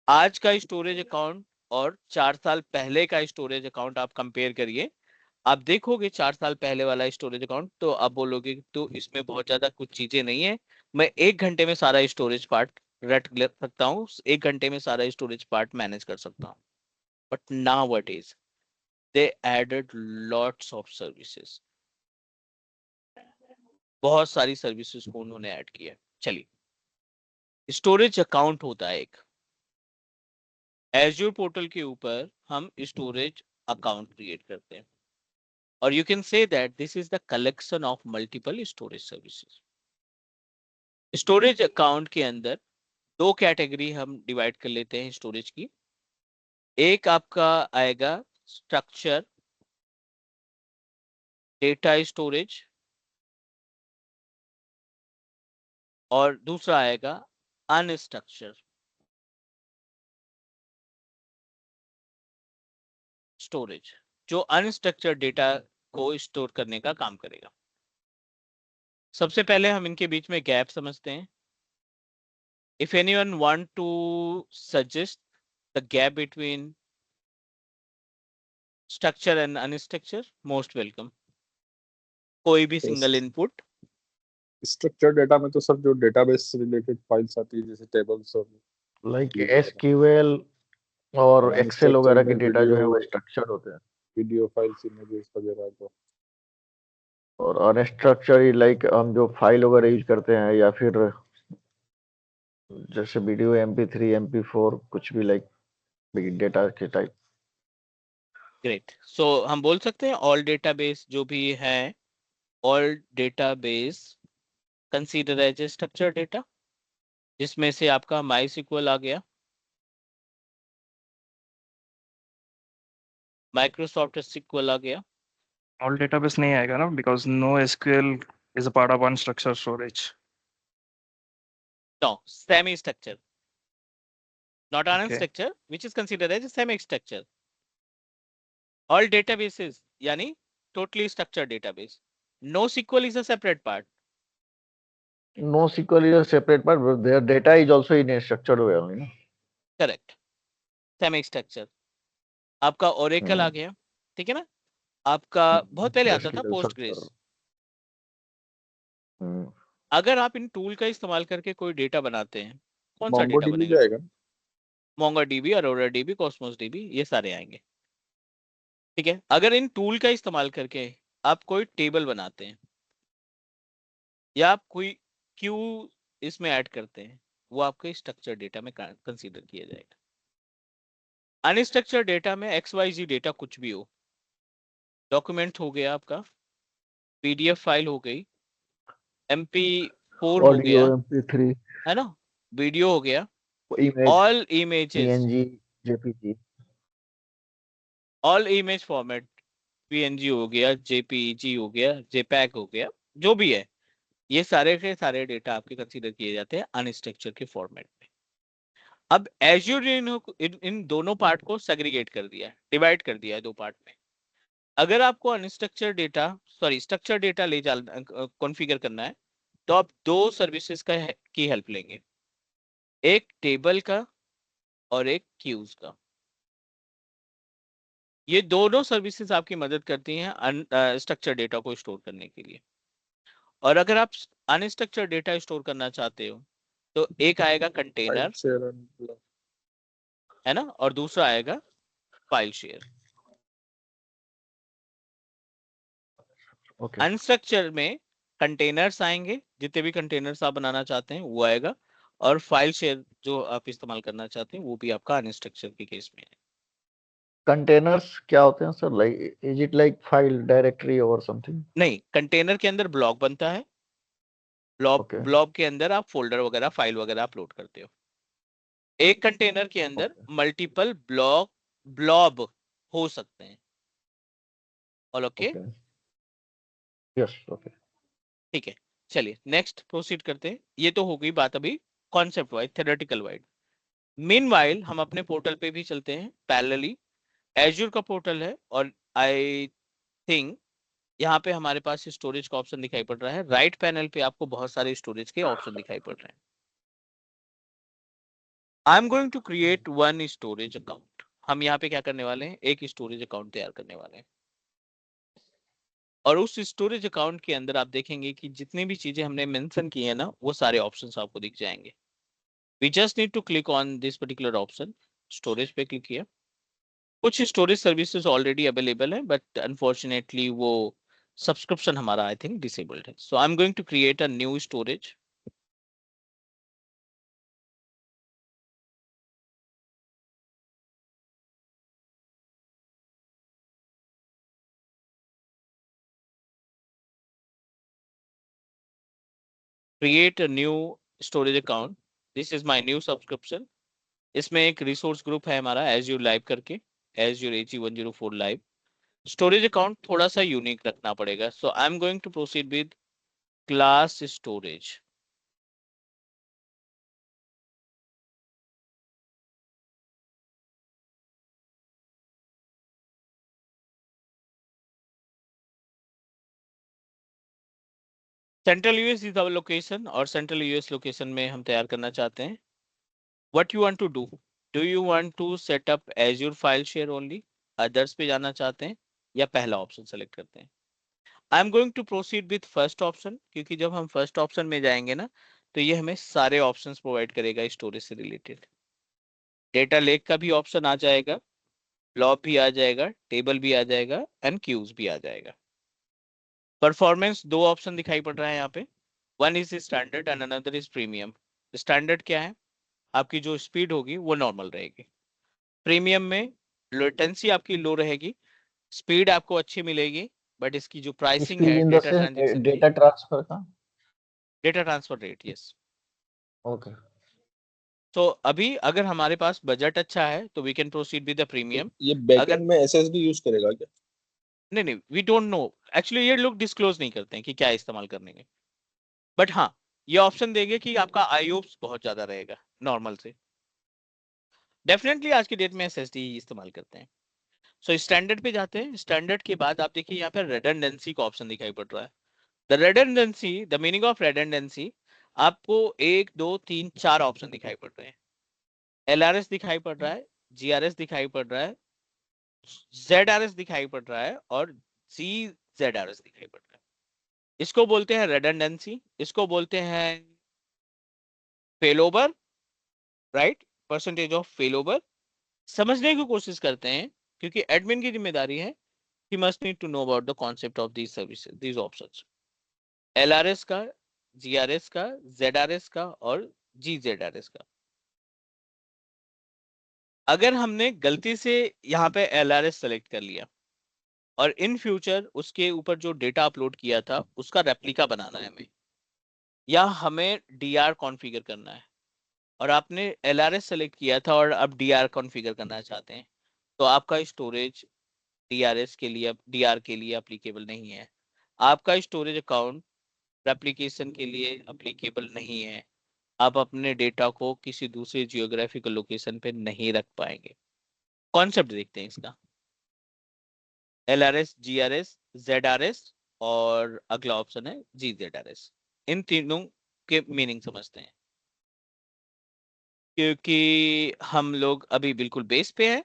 S3: आज का स्टोरेज अकाउंट और 4 साल पहले का स्टोरेज अकाउंट आप कंपेयर करिए, आप देखोगे 4 साल पहले वाला स्टोरेज अकाउंट तो आप बोलोगे तो इसमें बहुत ज्यादा कुछ चीजें नहीं है, मैं 1 घंटे में सारा स्टोरेज पार्ट रट ले सकता हूँ, 1 घंटे में सारा स्टोरेज पार्ट मैनेज कर सकता हूँ। But now what is, they added lots of services, बहुत सारी सर्विसेज को उन्होंने ऐड किया। चलिए, स्टोरेज अकाउंट होता है एक, एज्योर पोर्टल के ऊपर हम स्टोरेज अकाउंट क्रिएट करते हैं और you can say that this is the collection of multiple storage services. Storage account के अंदर 2 कैटेगरी हम डिवाइड कर लेते हैं स्टोरेज की। एक आपका आएगा स्ट्रक्चर डेटा स्टोरेज और दूसरा आएगा अनस्ट्रक्चर स्टोरेज, जो अनस्ट्रक्चर डेटा को स्टोर करने का काम करेगा। सबसे पहले हम इनके बीच में गैप समझते हैं। If anyone want to suggest the gap between structure and unstructure, most welcome. कोई भी सिंगल इनपुट।
S6: स्ट्रक्चर डेटा में तो सब जो डेटाबेस से रिलेटेड फाइल्स आती है जैसे टेबल्स और
S5: लाइक एसक्यूएल और एक्सेल वगैरह के
S6: में
S5: डेटा जो है वो
S6: वीडियो
S5: स्ट्रक्चर्ड होते हैं,
S6: वीडियो फाइल्स, इमेजेस वगैरह। तो
S5: और अनस्ट्रक्चर्ड लाइक हम जो फाइल वगैरह यूज करते हैं या फिर जैसे वीडियो MP3 MP4 कुछ भी लाइक बिग डेटा के टाइप।
S3: ग्रेट, सो हम बोल सकते हैं ऑल डेटाबेस जो भी है, all database consider as a structure data, जिसमें से आपका MySQL आ गया, माइक्रोसॉफ्ट SQL आ गया।
S2: All database नहीं आएगा ना, because no SQL is a part of unstructured storage.
S3: No, semi structure, not
S2: Okay.
S3: unstructured, which is considered as a semi structure. All databases यानी totally structured database. NoSQL is a separate part.
S5: NoSQL is a separate part, but their data is also in a structured way only, no?
S3: Correct. Semi structure. आपका Oracle आ गया, ठीक है ना? आपका बहुत पहले आता था
S5: SQL
S3: Postgres।
S5: structure।
S3: अगर आप इन टूल का इस्तेमाल करके कोई डेटा बनाते हैं, कौन सा डेटा
S6: MongoDB
S3: बनेगा?
S6: जाएगा,
S3: MongoDB, Aurora DB, Cosmos DB, ये सारे आएंगे, ठीक है। अगर इन टूल का इस्तेमाल करके आप कोई टेबल बनाते हैं या आप कोई क्यू इसमें ऐड करते हैं, वो आपके स्ट्रक्चर डेटा में कंसीडर किया जाएगा। अनस्ट्रक्चर डेटा में XYZ डेटा कुछ भी हो, डॉक्यूमेंट हो गया आपका, PDF फाइल हो गई, MP4 हो गया,
S5: MP3,
S3: है ना, वीडियो हो गया,
S5: image,
S3: all images,
S5: PNG, JPG,
S3: all image format, PNG हो गया, JPEG हो गया, JPEG हो गया, जो भी है, ये सारे के सारे डेटा आपके कंसीडर किए जाते हैं अनस्ट्रक्चर के फॉर्मेट में। अब एज्योर ने इन दोनों पार्ट को सेग्रीगेट कर दिया है, डिवाइड कर दिया है 2 पार्ट में। अगर आपको unstructured data, sorry structure data ले जाना, कॉन्फ़िगर करना है, तो आप 2 सर्विसेज की हेल्प लेंगे, एक टेबल का और एक क्यूज का। ये दोनों सर्विसेज आपकी मदद करती हैं स्ट्रक्चर डेटा को स्टोर करने के लिए। और अगर आप अनस्ट्रक्चर डेटा स्टोर करना चाहते हो तो एक आएगा कंटेनर, है ना, और दूसरा आएगा फाइल शेयर।
S5: ओके।
S3: अनस्ट्रक्चर में कंटेनर्स आएंगे, जितने भी कंटेनर्स आप बनाना चाहते हैं वो आएगा, और फाइल शेयर जो आप इस्तेमाल करना चाहते हैं वो भी आपका अनस्ट्रक्चर के केस में है।
S5: कंटेनर्स क्या होते हैं sir? Like is it like file directory और समथिंग?
S3: नहीं, कंटेनर के अंदर ब्लॉक बनता है, ब्लॉक
S5: ओके
S3: ब्लॉक के अंदर आप फोल्डर वगैरह फाइल वगैरह अपलोड करते हो। एक कंटेनर के अंदर
S5: ओके
S3: मल्टीपल ब्लॉब हो सकते हैं। All okay?
S5: Okay yes okay
S3: ठीक है, चलिए नेक्स्ट प्रोसीड करते हैं। ये तो हो गई बात अभी concept wise, theoretical wise. Meanwhile हम अपने पोर्टल पे भी चलते हैं पैरेलली। एज्यूर का पोर्टल है, और आई थिंक यहाँ पे हमारे पास स्टोरेज का ऑप्शन दिखाई पड़ रहा है। राइट पैनल पे आपको बहुत सारे स्टोरेज के ऑप्शन दिखाई पड़ रहे हैं। I am going to create one storage account. हम यहाँ पे क्या करने वाले हैं, एक स्टोरेज अकाउंट तैयार करने वाले हैं, और उस स्टोरेज अकाउंट के अंदर आप देखेंगे कि जितनी भी चीजें हमने मेंशन की है ना, वो सारे ऑप्शंस आपको दिख जाएंगे। We just need to click on this particular option, storage पे क्लिक किया। कुछ स्टोरेज सर्विसेज ऑलरेडी अवेलेबल है, बट अनफॉर्चुनेटली वो सब्सक्रिप्शन हमारा आई थिंक डिसेबल्ड है। So I am going to create a new storage. Create a new storage account, this is my new subscription. इसमें एक resource group है हमारा Azure live करके, Azure AG104 live. Storage account थोड़ा सा unique रखना पड़ेगा, सो I am going to proceed with class storage. Central US is our location, और सेंट्रल यूएस लोकेशन में हम तैयार करना चाहते हैं। What you want to do you want to set up Azure file share only, others पे जाना चाहते हैं, या पहला ऑप्शन सेलेक्ट करते हैं? I am going to proceed with first option, क्योंकि जब हम फर्स्ट ऑप्शन में जाएंगे ना, तो ये हमें सारे ऑप्शंस प्रोवाइड करेगा स्टोरेज से रिलेटेड। डेटा लेक का भी ऑप्शन आ जाएगा, ब्लॉब भी आ जाएगा, टेबल भी आ जाएगा, एंड क्यूज भी आ जाएगा। परफॉर्मेंस दो ऑप्शन दिखाई पड़ रहा है यहाँ पे, one is standard and another is premium. Standard क्या है, आपकी जो स्पीड होगी वो नॉर्मल रहेगी। प्रीमियम में लेटेंसी आपकी लो रहेगी, स्पीड आपको अच्छी मिलेगी, बट इसकी जो प्राइसिंग
S5: स्पीड
S3: है
S5: in the
S3: data
S5: sense
S3: transaction की,
S5: डेटा ट्रांसफर का?
S3: Data transfer rate, yes.
S5: Okay
S3: तो अभी अगर हमारे पास बजट अच्छा है तो we can proceed with the
S6: तो
S3: प्रीमियम।
S6: ये
S3: अगर
S6: बैकएंड में SSD यूज करेगा क्या?
S3: नहीं, वी डोंट नो, एक्चुअली ये लोग डिस्क्लोज नहीं करते हैं कि क्या इस्तेमाल करने के, बट हाँ ये ऑप्शन देंगे कि आपका आईओप्स बहुत ज्यादा रहेगा नॉर्मल से। डेफिनेटली आज की डेट में SSD ही इस्तेमाल करते हैं। सो स्टैंडर्ड पे जाते हैं। स्टैंडर्ड के बाद आप देखिए यहाँ पे रेडंडेंसी का ऑप्शन दिखाई पड़ रहा है। द रेडंडेंसी, द मीनिंग ऑफ रेडंडेंसी, आपको एक दो तीन चार ऑप्शन दिखाई पड़ रहे हैं। LRS दिखाई पड़ रहा है, GRS दिखाई पड़ रहा है, ZRS दिखाई पड़ रहा है, और CZRS दिखाई पड़ रहा है। इसको बोलते हैं रेडंडेंसी, इसको बोलते हैं फेलोवर, राइट, परसेंटेज ऑफ फेलोवर। समझने की कोशिश करते हैं, क्योंकि एडमिन की जिम्मेदारी है, he must need to know about the concept of these services, these options, LRS का, GRS का, ZRS का, और GZRS का। अगर हमने गलती से यहाँ पे LRS सेलेक्ट कर लिया, और इन फ्यूचर उसके ऊपर जो डेटा अपलोड किया था उसका रेप्लिका बनाना है हमें, या हमें DR कॉन्फ़िगर करना है, और आपने LRS सेलेक्ट किया था और अब DR कॉन्फ़िगर करना चाहते हैं, तो आपका स्टोरेज DRS के लिए, DR के लिए अप्लीकेबल नहीं है। आपका स्टोरेज अकाउंट रेप्लिकेशन के लिए अप्लीकेबल नहीं है। आप अपने डेटा को किसी दूसरे जियोग्राफिकल लोकेशन पे नहीं रख पाएंगे। कॉन्सेप्ट देखते हैं इसका, LRS, GRS, ZRS, और अगला ऑप्शन है GZRS। इन तीनों के मीनिंग समझते हैं, क्योंकि हम लोग अभी बिल्कुल बेस पे हैं।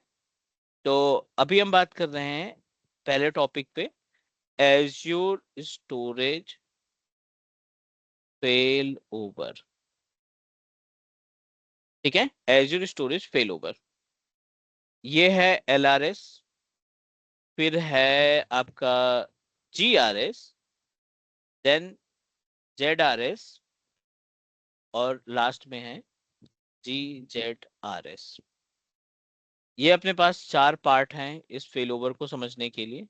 S3: तो अभी हम बात कर रहे हैं पहले टॉपिक पे, एज्योर स्टोरेज फेल ओवर। ठीक है, एज्योर स्टोरेज फेल ओवर, ये है LRS, फिर है आपका GRS, देन ZRS और लास्ट में है GZRS। ये अपने पास 4 पार्ट हैं इस फेल ओवर को समझने के लिए।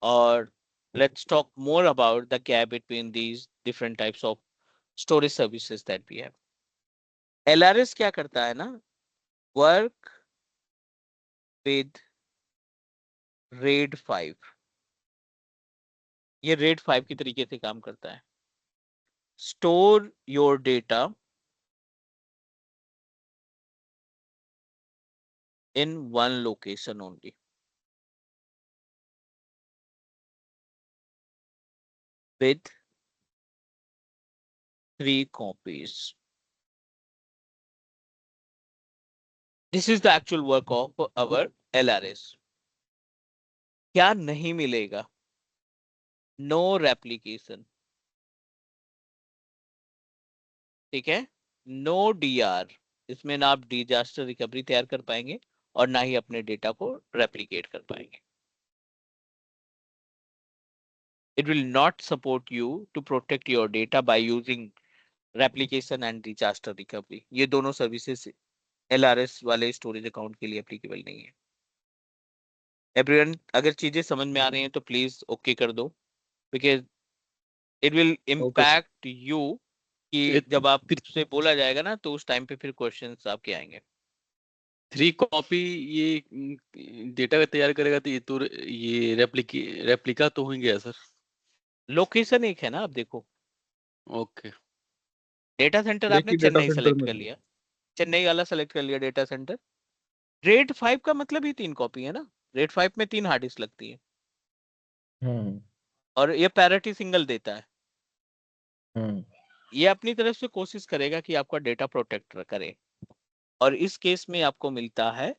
S3: और let's talk more about the gap between these different types of storage services that we have. LRS क्या करता है ना, work with RAID 5। ये RAID 5 की तरीके से काम करता है। Store your data in one location only. With 3 copies. This is the actual work of our LRS. क्या नहीं मिलेगा? No replication, ठीक है। नो DR, इसमें ना आप डिजास्टर रिकवरी तैयार कर पाएंगे और ना ही अपने डेटा को रेप्लिकेट कर पाएंगे। It will not support you to protect your data by using replication and disaster recovery. ये दोनों सर्विसेज LRS वाले स्टोरेज अकाउंट के लिए एप्लीकेबल नहीं है। एवरीवन, अगर चीजें समझ में आ रही हैं तो प्लीज ओके कर दो, because it will impact you कि जब आपसे बोला जाएगा ना तो उस टाइम पे फिर क्वेश्चंस आपके आएंगे।
S1: 3 कॉपी ये डेटा का तैयार करेगा तो ये रेप्लिका तो हो ही गया सर।
S3: लोकेशन एक है ना, आप देखो
S1: ओके।
S3: डेटा सेंटर
S6: एक
S3: आपने
S6: ही डेटा
S3: चेन्नई
S6: सेंटर
S3: सेलेक्ट
S6: में
S3: कर
S6: भी।
S3: लिया, चेन्नई वाला सेलेक्ट कर लिया डेटा सेंटर। RAID 5 का मतलब ही 3 कॉपी है ना, RAID 5 में 3 हार्ड डिस्क लगती है और ये पैरिटी सिंगल देता है। ये अपनी तरफ से कोशिश करेगा कि आपका डेटा प्रोटेक्ट करे और इस केस में आपको मिलता है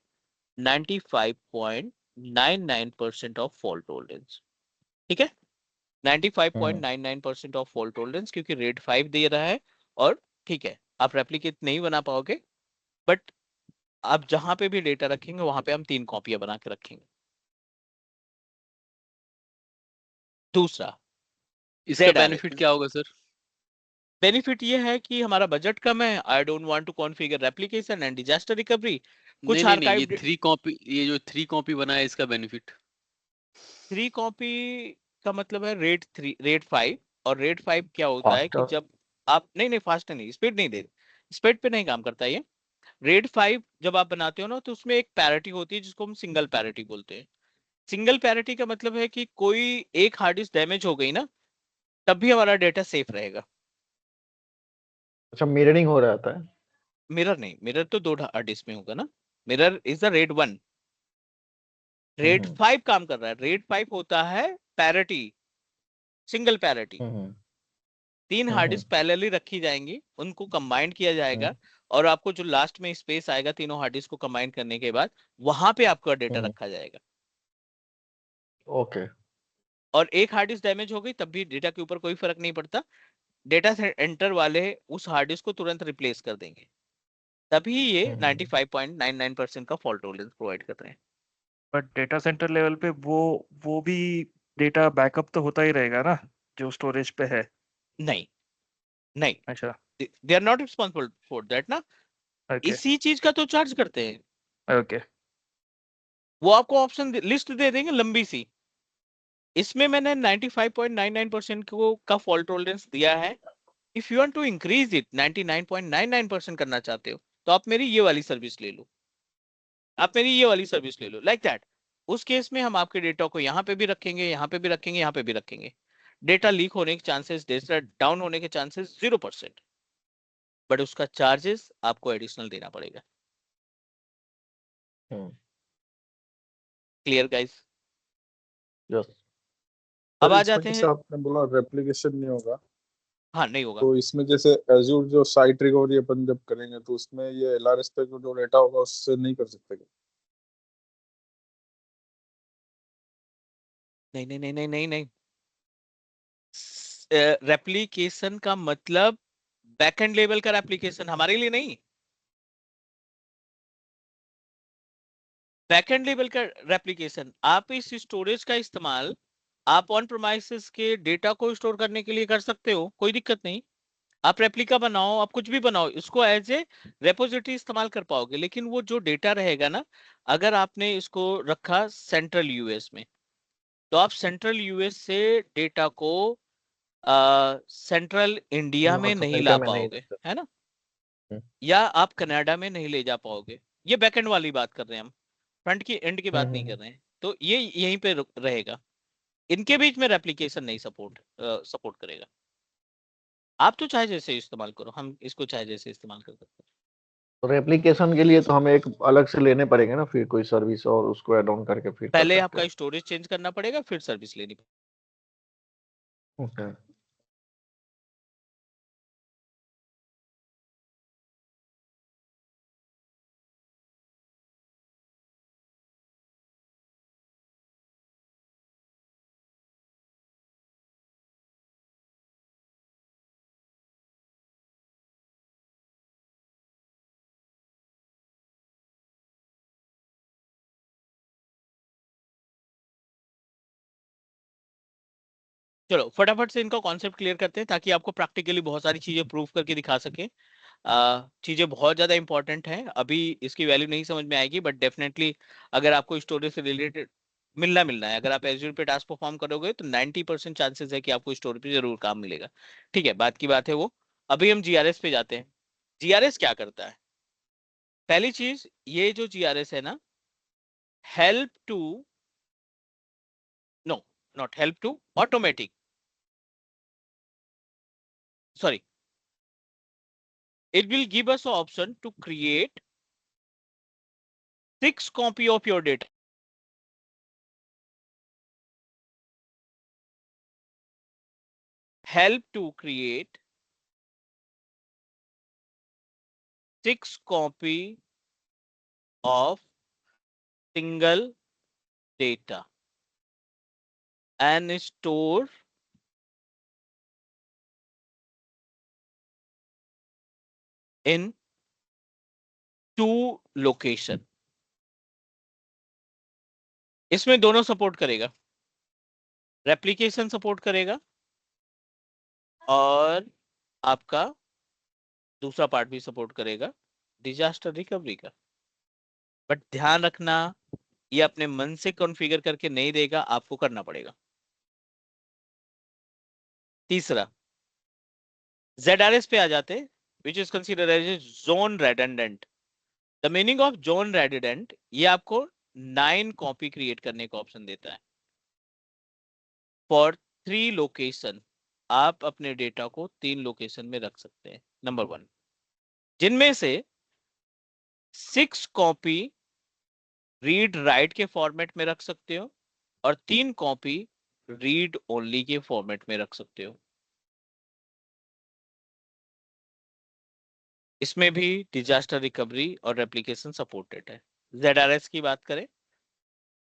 S3: 95.99% ऑफ फॉल्ट टॉलरेंस, ठीक है। 95.99% ऑफ फॉल्ट टॉलरेंस, क्योंकि RAID 5 दे रहा है। और ठीक है, आप रेप्लिकेट नहीं बना पाओगे, बट आप जहां पे भी डेटा रखेंगे वहां पे हम 3 कॉपियां बना के रखेंगे। दूसरा,
S1: इसका
S3: ZRS
S1: बेनिफिट क्या होगा सर?
S3: बेनिफिट ये है कि हमारा बजट कम है, I don't want to configure replication and disaster recovery. कुछ
S1: नहीं,
S3: आर्काइव
S1: ये 3 कॉपी, ये जो 3 कॉपी बना है इसका बेनिफिट।
S3: 3 कॉपी का मतलब है RAID 5। और RAID 5 क्या होता है कि
S5: फास्टर।
S3: जब आप नहीं फास्ट नहीं, स्पीड नहीं दे, स्पीड पे नहीं काम करता ये। RAID 5 जब आप बनाते हो ना तो उसमें एक पैरिटी होती है जिसको हम सिंगल पैरिटी बोलते हैं। सिंगल पैरिटी का मतलब है कि कोई एक हार्ड डिस्क डैमेज हो गई ना तब भी हमारा डेटा सेफ रहेगा।
S5: अच्छा, मिररिंग हो रहता है।
S3: मिरर नहीं, मिरर तो 2 हार्ड डिस्क में होगा ना। Mirror is the RAID 1। RAID 5 काम कर रहा है। RAID 5 होता है parity, single parity. 3 hard disk parallelly रखी जाएंगी, उनको कंबाइन किया जाएगा और आपको जो लास्ट में स्पेस आएगा तीनों हार्ड डिस्क को कंबाइन करने के बाद वहां पे आपका डेटा रखा जाएगा।
S5: ओके।
S3: और एक हार्ड डिस्क डैमेज हो गई तब भी डेटा के ऊपर कोई फर्क नहीं पड़ता, डेटा सेंटर वाले उस हार्ड डिस्क को तुरंत रिप्लेस कर देंगे। तभी ये 95.99% का फॉल्ट टॉलरेंस प्रोवाइड कर रहे हैं।
S2: बट डेटा सेंटर लेवल पे वो भी डेटा बैकअप तो होता ही रहेगा ना जो स्टोरेज पे है।
S3: नहीं नहीं,
S2: अच्छा,
S3: they are not responsible for that ना।
S2: ओके
S3: इसी चीज का तो चार्ज करते हैं।
S2: ओके।
S3: वो आपको ऑप्शन लिस्ट दे देंगे लंबी सी, इसमें मैंने 95.99% को का फॉल्ट टॉलरेंस दिया है। If you want to increase it 99.99% करना चाहते हो तो आप मेरी ये वाली सर्विस ले लो, आप मेरी ये वाली सर्विस ले लो, लाइक दैट। उस केस में हम आपके डेटा को यहाँ पे भी रखेंगे, यहाँ पे भी रखेंगे, यहाँ पे भी रखेंगे। डेटा लीक होने के चांसेस, डेटा डाउन होने के चांसेस 0%, बट उसका चार्जेस आपको एडिशनल देना पड़ेगा। Clear guys?
S5: यस।
S3: अब
S6: सर
S3: आ
S6: इसमें
S3: जाते
S6: जैसे
S3: हैं।
S6: आपने बोला रेप्लिकेशन नहीं होगा,
S3: हाँ नहीं होगा।
S6: तो इसमें जैसे एज्यूर जो साइट रिकवरी अपन जब करेंगे तो उसमें ये LRS पे जो डेटा होगा उससे नहीं कर सकते क्या?
S3: नहीं नहीं नहीं नहीं नहीं नहीं, रेप्लिकेशन का मतलब बैकएंड लेवल का रेप्लिकेशन, हमारे लिए नहीं। बैकएंड लेवल का रेप्लिकेशन, आप इस स्टोरेज का इस्तेमाल आप ऑन प्रोमाइसेस के डेटा को स्टोर करने के लिए कर सकते हो, कोई दिक्कत नहीं। आप रेप्लिका बनाओ, आप कुछ भी बनाओ, इसको एज ए रेपोजिटरी इस्तेमाल कर पाओगे। लेकिन वो जो डेटा रहेगा ना, अगर आपने इसको रखा सेंट्रल यूएस में, तो आप सेंट्रल यूएस से डेटा को सेंट्रल इंडिया में
S5: नॉर्थ
S3: नहीं
S5: अमेरिका
S3: ला
S5: में नहीं
S3: पाओगे,
S5: रहता।
S3: है ना,
S5: हम्म,
S3: या आप कनाडा में नहीं ले जा पाओगे। ये बैकएंड वाली बात कर रहे हैं हम, फ्रंट की एंड की बात नहीं कर रहे हैं। तो ये यहीं पे रहेगा, इनके बीच में रेप्लिकेशन नहीं सपोर्ट करेगा। आप तो चाहे जैसे इस्तेमाल करो, हम इसको चाहे जैसे इस्तेमाल कर सकते हैं।
S5: तो रेप्लिकेशन के लिए तो हमें एक अलग से लेने पड़ेंगे ना फिर कोई सर्विस, और उसको ऐड ऑन करके फिर कर
S3: पहले
S5: सकते
S3: आपका
S5: हैं।
S3: स्टोरेज चेंज करना पड़ेगा, फिर सर्विस लेनी पड़ेगी।
S5: ओके।
S3: चलो फटाफट से इनका कॉन्सेप्ट क्लियर करते हैं, ताकि आपको प्रैक्टिकली बहुत सारी चीजें प्रूव करके दिखा सके। चीजें बहुत ज्यादा इंपॉर्टेंट हैं, अभी इसकी वैल्यू नहीं समझ में आएगी, बट डेफिनेटली अगर आपको स्टोरेज से रिलेटेड मिलना है, अगर आप एज्यूर पे टास्क परफॉर्म करोगे तो 90% चांसेस है कि आपको स्टोरेज पे जरूर काम मिलेगा। ठीक है, बात की बात है वो। अभी हम जीआरएस पे जाते हैं। जीआरएस क्या करता है? पहली चीज, ये जो जीआरएस है ना, help to, no, not help to, automatic, sorry, it will give us an option to create 6 copy of your data. Help to create 6 copy of single data and store in 2 location. इसमें दोनों support करेगा, replication support करेगा और आपका दूसरा part भी support करेगा, disaster recovery का। बट ध्यान रखना, ये अपने मन से कॉन्फ़िगर करके नहीं देगा, आपको करना पड़ेगा। तीसरा, ZRS पे आ जाते, which is considered as a zone redundant. The meaning of zone redundant, ये आपको 9 कॉपी क्रिएट करने का ऑप्शन देता है फॉर 3 लोकेशन। आप अपने डेटा को 3 लोकेशन में रख सकते हैं, नंबर 1, जिनमें से 6 कॉपी रीड राइट के फॉर्मेट में रख सकते हो और 3 कॉपी रीड ओनली के फॉर्मेट में रख सकते हो। इसमें भी डिजास्टर रिकवरी और रेप्लिकेशन सपोर्टेड है। ZRS की बात करें,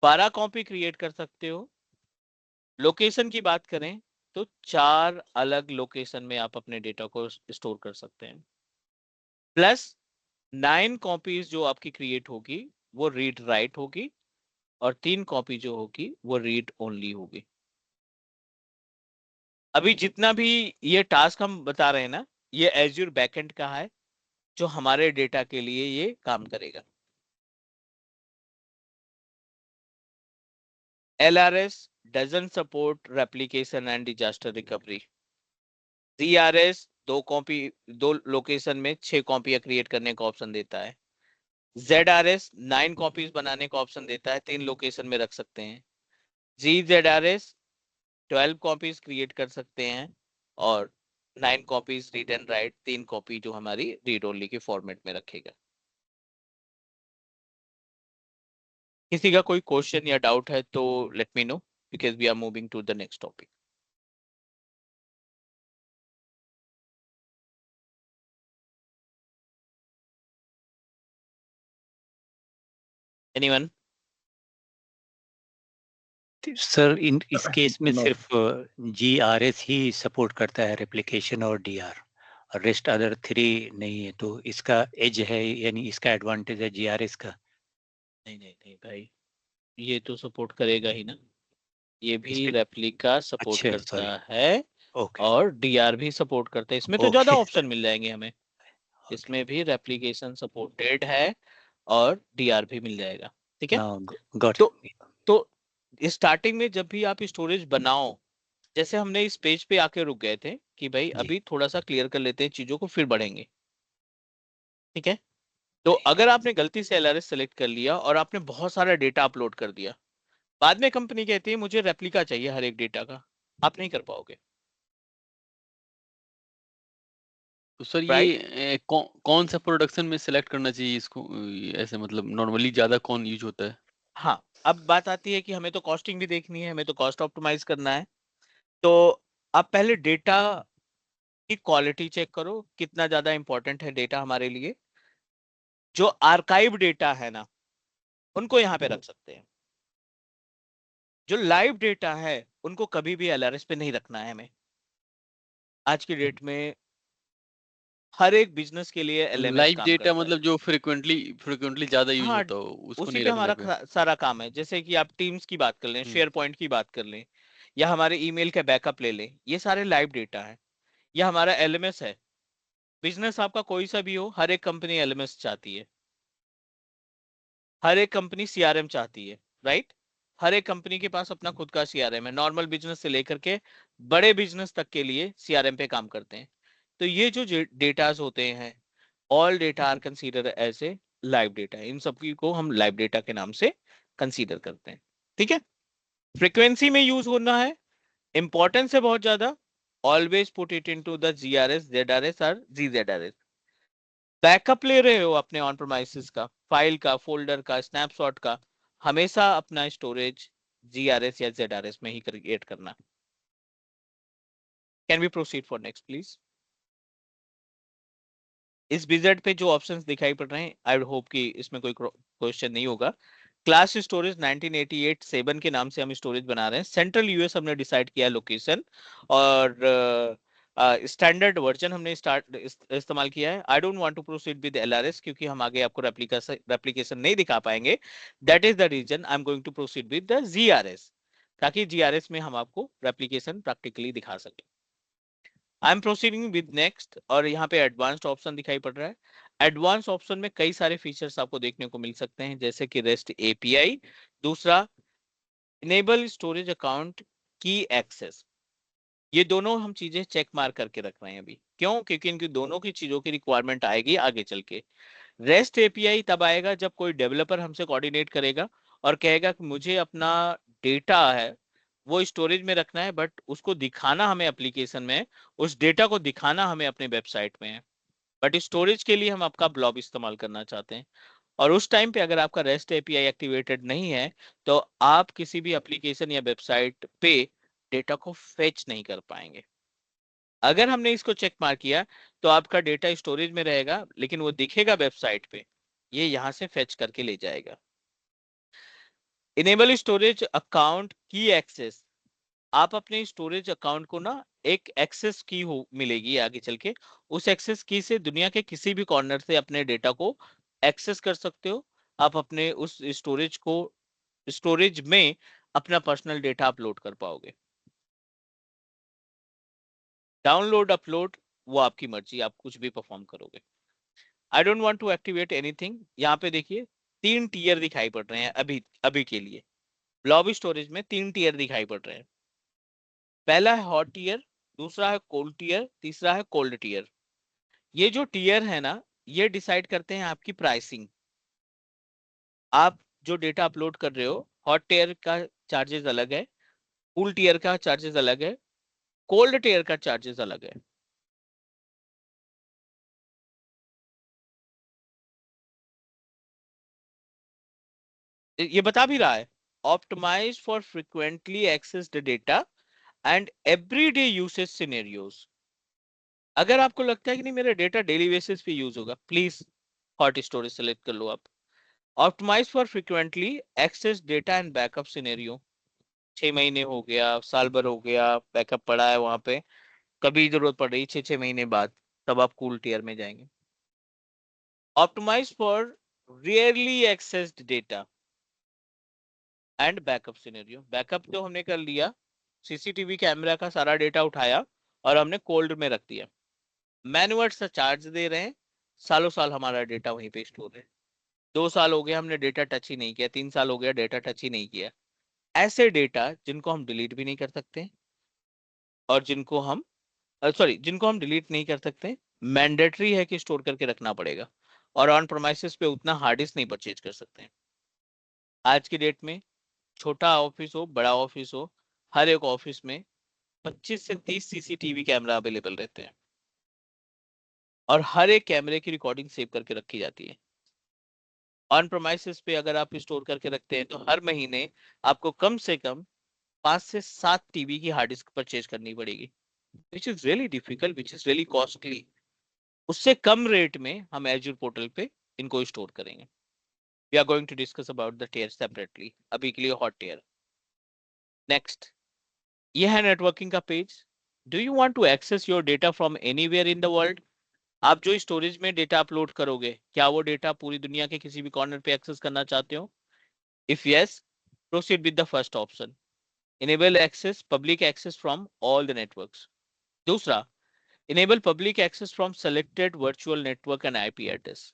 S3: 12 कॉपी क्रिएट कर सकते हो। लोकेशन की बात करें तो 4 अलग लोकेशन में आप अपने डेटा को स्टोर कर सकते हैं, प्लस 9 कॉपीज जो आपकी क्रिएट होगी वो रीड राइट होगी और 3 कॉपी जो होगी वो रीड ओनली होगी। अभी जितना भी ये टास्क हम बता रहे हैं ना, ये एज्यूर बैकएंड का है जो हमारे डेटा के लिए ये काम करेगा। LRS doesn't support replication and disaster recovery. ZRS 2 location में 6 कॉपियां क्रिएट करने का ऑप्शन देता है। ZRS 9 कॉपीज बनाने का ऑप्शन देता है, 3 लोकेशन में रख सकते हैं। GZRS 12 कॉपीज क्रिएट कर सकते हैं और 9 copies read and right, 3 copy जो हमारी रीड ओनली के फॉर्मेट में रखेगा। किसी का कोई क्वेश्चन या डाउट है तो let me know, because we are moving to the next topic. Anyone?
S7: Sir इस केस में
S6: No.
S7: सिर्फ GRS ही सपोर्ट करता है रेप्लिकेशन और DR, और रेस्ट अदर 3 नहीं है, तो इसका एज है, यानी इसका एडवांटेज है GRS का।
S3: नहीं भाई, ये तो सपोर्ट करेगा ही ना। ये भी
S7: इसमें
S3: रेप्लिका सपोर्ट
S7: अच्छा
S3: करता
S7: सॉरी
S3: है
S7: ओके
S3: और डीआर भी सपोर्ट करता है। इसमें तो ज्यादा
S7: ओके
S3: ऑप्शन मिल जाएंगे हमें। इसमें भी रेप्लिकेशन सपोर्टेड है और डीआर भी मिल जाएगा। ठीक है।
S7: नाउ गॉट
S3: तो तो स्टार्टिंग में जब भी आप स्टोरेज बनाओ, जैसे हमने इस पेज पे आके रुक गए थे कि भाई
S7: जी
S3: अभी थोड़ा सा क्लियर कर लेते हैं चीजों को, फिर बढ़ेंगे। ठीक है। तो अगर आपने गलती से एलआरएस सेलेक्ट कर लिया और आपने बहुत सारा डेटा अपलोड कर दिया, बाद में कंपनी कहती है मुझे रेप्लिका चाहिए हर एक डेटा का, आप नहीं कर पाओगे।
S1: तो सर
S3: राइट।
S1: ये कौन सा प्रोडक्शन में सिलेक्ट करना चाहिए इसको, ऐसे मतलब नॉर्मली ज्यादा कौन यूज होता है?
S3: हाँ, अब बात आती है कि हमें तो कॉस्टिंग भी देखनी है, हमें तो कॉस्ट ऑप्टिमाइज करना है। तो आप पहले डेटा की क्वालिटी चेक करो, कितना ज्यादा इंपॉर्टेंट है डेटा हमारे लिए। जो आर्काइव डेटा है ना, उनको यहाँ पे रख सकते हैं। जो लाइव डेटा है उनको कभी भी एलआरएस पे नहीं रखना है हमें। आज की डेट में हर एक बिजनेस के लिए एलएमएस
S1: लाइव
S3: काम
S1: डेटा
S3: करता है।
S1: मतलब जो फ्रिक्वेंटली ज्यादा यूज
S3: हाँ,
S1: होता हो उसको
S3: उसी
S1: नहीं
S3: पे
S1: रखना है
S3: हमारा
S1: पे।
S3: सारा काम है। जैसे कि आप टीम्स की बात कर लें, शेयर पॉइंट की बात कर लें, या हमारे ईमेल का बैकअप ले लें, ये सारे लाइव डेटा है। या हमारा एलएमएस है। बिजनेस आपका कोई सा भी हो, हर एक कंपनी एलएमएस चाहती है, हर एक कंपनी सीआरएम चाहती है। राइट। हर एक कंपनी के पास अपना खुद का सीआरएम है। नॉर्मल बिजनेस से लेकर के बड़े बिजनेस तक के लिए सीआरएम पे काम करते हैं। तो ये जो डेटाज होते हैं, all data are consider as a live data. इन सबकी को हम लाइव डेटा के नाम से कंसीडर करते हैं। ठीक है। फ्रीक्वेंसी में यूज होना है, इंपॉर्टेंस है बहुत ज्यादा। Always put it into the GRS, ZRS और जीजेडआरएस। बैकअप ले रहे हो अपने ऑन प्रोमाइसिस का, फाइल का, फोल्डर का, स्नैपशॉट का, हमेशा अपना स्टोरेज जीआरएस या जेडआरएस में ही क्रिएट करना। Can we proceed for next please. इस विजेट पे जो ऑप्शंस दिखाई पड़ रहे हैं, आई होप कि इसमें कोई क्वेश्चन नहीं होगा। क्लास स्टोरेज 1988 7 के नाम से हम स्टोरेज बना रहे हैं। सेंट्रल यूएस हमने डिसाइड किया लोकेशन, और स्टैंडर्ड वर्जन हमने इस्तेमाल किया है। I don't want to proceed with LRS क्योंकि हम आगे आपको रेप्लिकेशन नहीं दिखा पाएंगे। That is the reason I am going to proceed with the GRS, ताकि जीआरएस में हम आपको रेप्लिकेशन प्रैक्टिकली दिखा सके। I am proceeding with next, और यहाँ पे एडवांस्ड ऑप्शन दिखाई पड़ रहा है। एडवांस ऑप्शन में कई सारे फीचर्स आपको देखने को मिल सकते हैं, जैसे कि रेस्ट एपीआई। दूसरा, इनेबल स्टोरेज अकाउंट की एक्सेस। ये दोनों हम चीजें चेक मार्क करके रख रहे हैं अभी। क्यों? क्योंकि इनकी दोनों की चीजों की रिक्वायरमेंट आएगी आगे चल के। रेस्ट एपीआई तब आएगा जब कोई डेवलपर हमसे कोऑर्डिनेट करेगा और कहेगा कि मुझे अपना डेटा है वो स्टोरेज में रखना है, बट उसको दिखाना हमें एप्लीकेशन में, उस डेटा को दिखाना हमें अपने वेबसाइट में है, बट स्टोरेज के लिए हम आपका ब्लॉब इस्तेमाल करना चाहते हैं। और उस टाइम पे अगर आपका रेस्ट एपीआई एक्टिवेटेड नहीं है, तो आप किसी भी एप्लीकेशन या वेबसाइट पे डेटा को फेच नहीं कर पाएंगे। अगर हमने इसको चेक मार्क किया तो आपका डेटा स्टोरेज में रहेगा, लेकिन वो दिखेगा वेबसाइट पे, ये यहां से फेच करके ले जाएगा। इनेबल स्टोरेज अकाउंट की एक्सेस। आप अपने स्टोरेज अकाउंट को ना एक एक्सेस की हो मिलेगी आगे चल के। उस एक्सेस की से दुनिया के किसी भी कॉर्नर से अपने डेटा को एक्सेस कर सकते हो। आप अपने उस स्टोरेज में अपना पर्सनल डेटा अपलोड कर पाओगे। डाउनलोड अपलोड वो आपकी मर्जी, आप कुछ भी परफॉर्म करोगे। I don't want to activate anything. यहाँ पे देखिए 3 टीयर दिखाई पड़ रहे हैं अभी अभी के लिए। ब्लॉब स्टोरेज में 3 टीयर दिखाई पड़ रहे हैं। पहला है हॉट टीयर, दूसरा है कोल्ड टीयर, तीसरा है कोल्ड टीयर। ये जो टीयर है ना, ये डिसाइड करते हैं आपकी प्राइसिंग। आप जो डेटा अपलोड कर रहे हो, हॉट टीयर का चार्जेस अलग है, कूल टीयर का चार्जेस अलग है, कोल्ड टीयर का चार्जेस अलग है। ये बता भी रहा है, optimise for frequently accessed data and everyday usage scenarios. अगर आपको लगता है कि नहीं मेरा डेटा डेली बेसिस पे यूज होगा, प्लीज हॉट स्टोरेज सेलेक्ट कर लो आप। Optimise for frequently access data and backup scenario. 6 महीने हो गया, साल भर हो गया, बैकअप पड़ा है वहां पे, कभी जरूरत पड़ रही 6 6 महीने बाद, तब आप कूल टीयर में जाएंगे। Optimise for rarely accessed data. And backup scenario. Backup तो हमने कर लिया, सीसीटीवी कैमरा का सारा डेटा उठाया और हमने कोल्ड में रख दिया। मैनुअल से चार्ज दे रहे हैं, सालों साल हमारा डेटा वहीं पे स्टोर है। 2 साल हो गए हमने डेटा टच ही नहीं किया, 3 साल हो गया डेटा टच ही नहीं किया। ऐसे डेटा जिनको हम डिलीट भी नहीं कर सकते और जिनको हम जिनको हम डिलीट नहीं कर सकते, मैंडेटरी है कि स्टोर करके रखना पड़ेगा। और ऑन प्रोमाइसेस पे उतना हार्ड डिस्क नहीं परचेज कर सकते। आज की डेट में छोटा ऑफिस हो बड़ा ऑफिस हो, हर एक ऑफिस में 25 से 30 सीसीटीवी कैमरा अवेलेबल रहते हैं और हर एक कैमरे की रिकॉर्डिंग सेव करके रखी जाती है। ऑन प्रोमाइसेस पे अगर आप स्टोर करके रखते हैं तो हर महीने आपको कम से कम 5 से 7 टीबी की हार्ड डिस्क परचेज करनी पड़ेगी, which is really difficult, which is really costly. उससे कम रेट में हम एज्योर पोर्टल पे इनको स्टोर करेंगे। We are going to discuss about the tier separately, अभी के लिए हॉट टियर। नेक्स्ट, ये है नेटवर्किंग का page. Do you want to access your data from anywhere in the world? आप जो स्टोरेज में डेटा अपलोड करोगे, क्या वो डेटा पूरी दुनिया के किसी भी कॉर्नर पे एक्सेस करना चाहते हो? If yes, proceed with the first option, enable access public access from all the networks. दूसरा, enable public access from selected virtual network and IP address.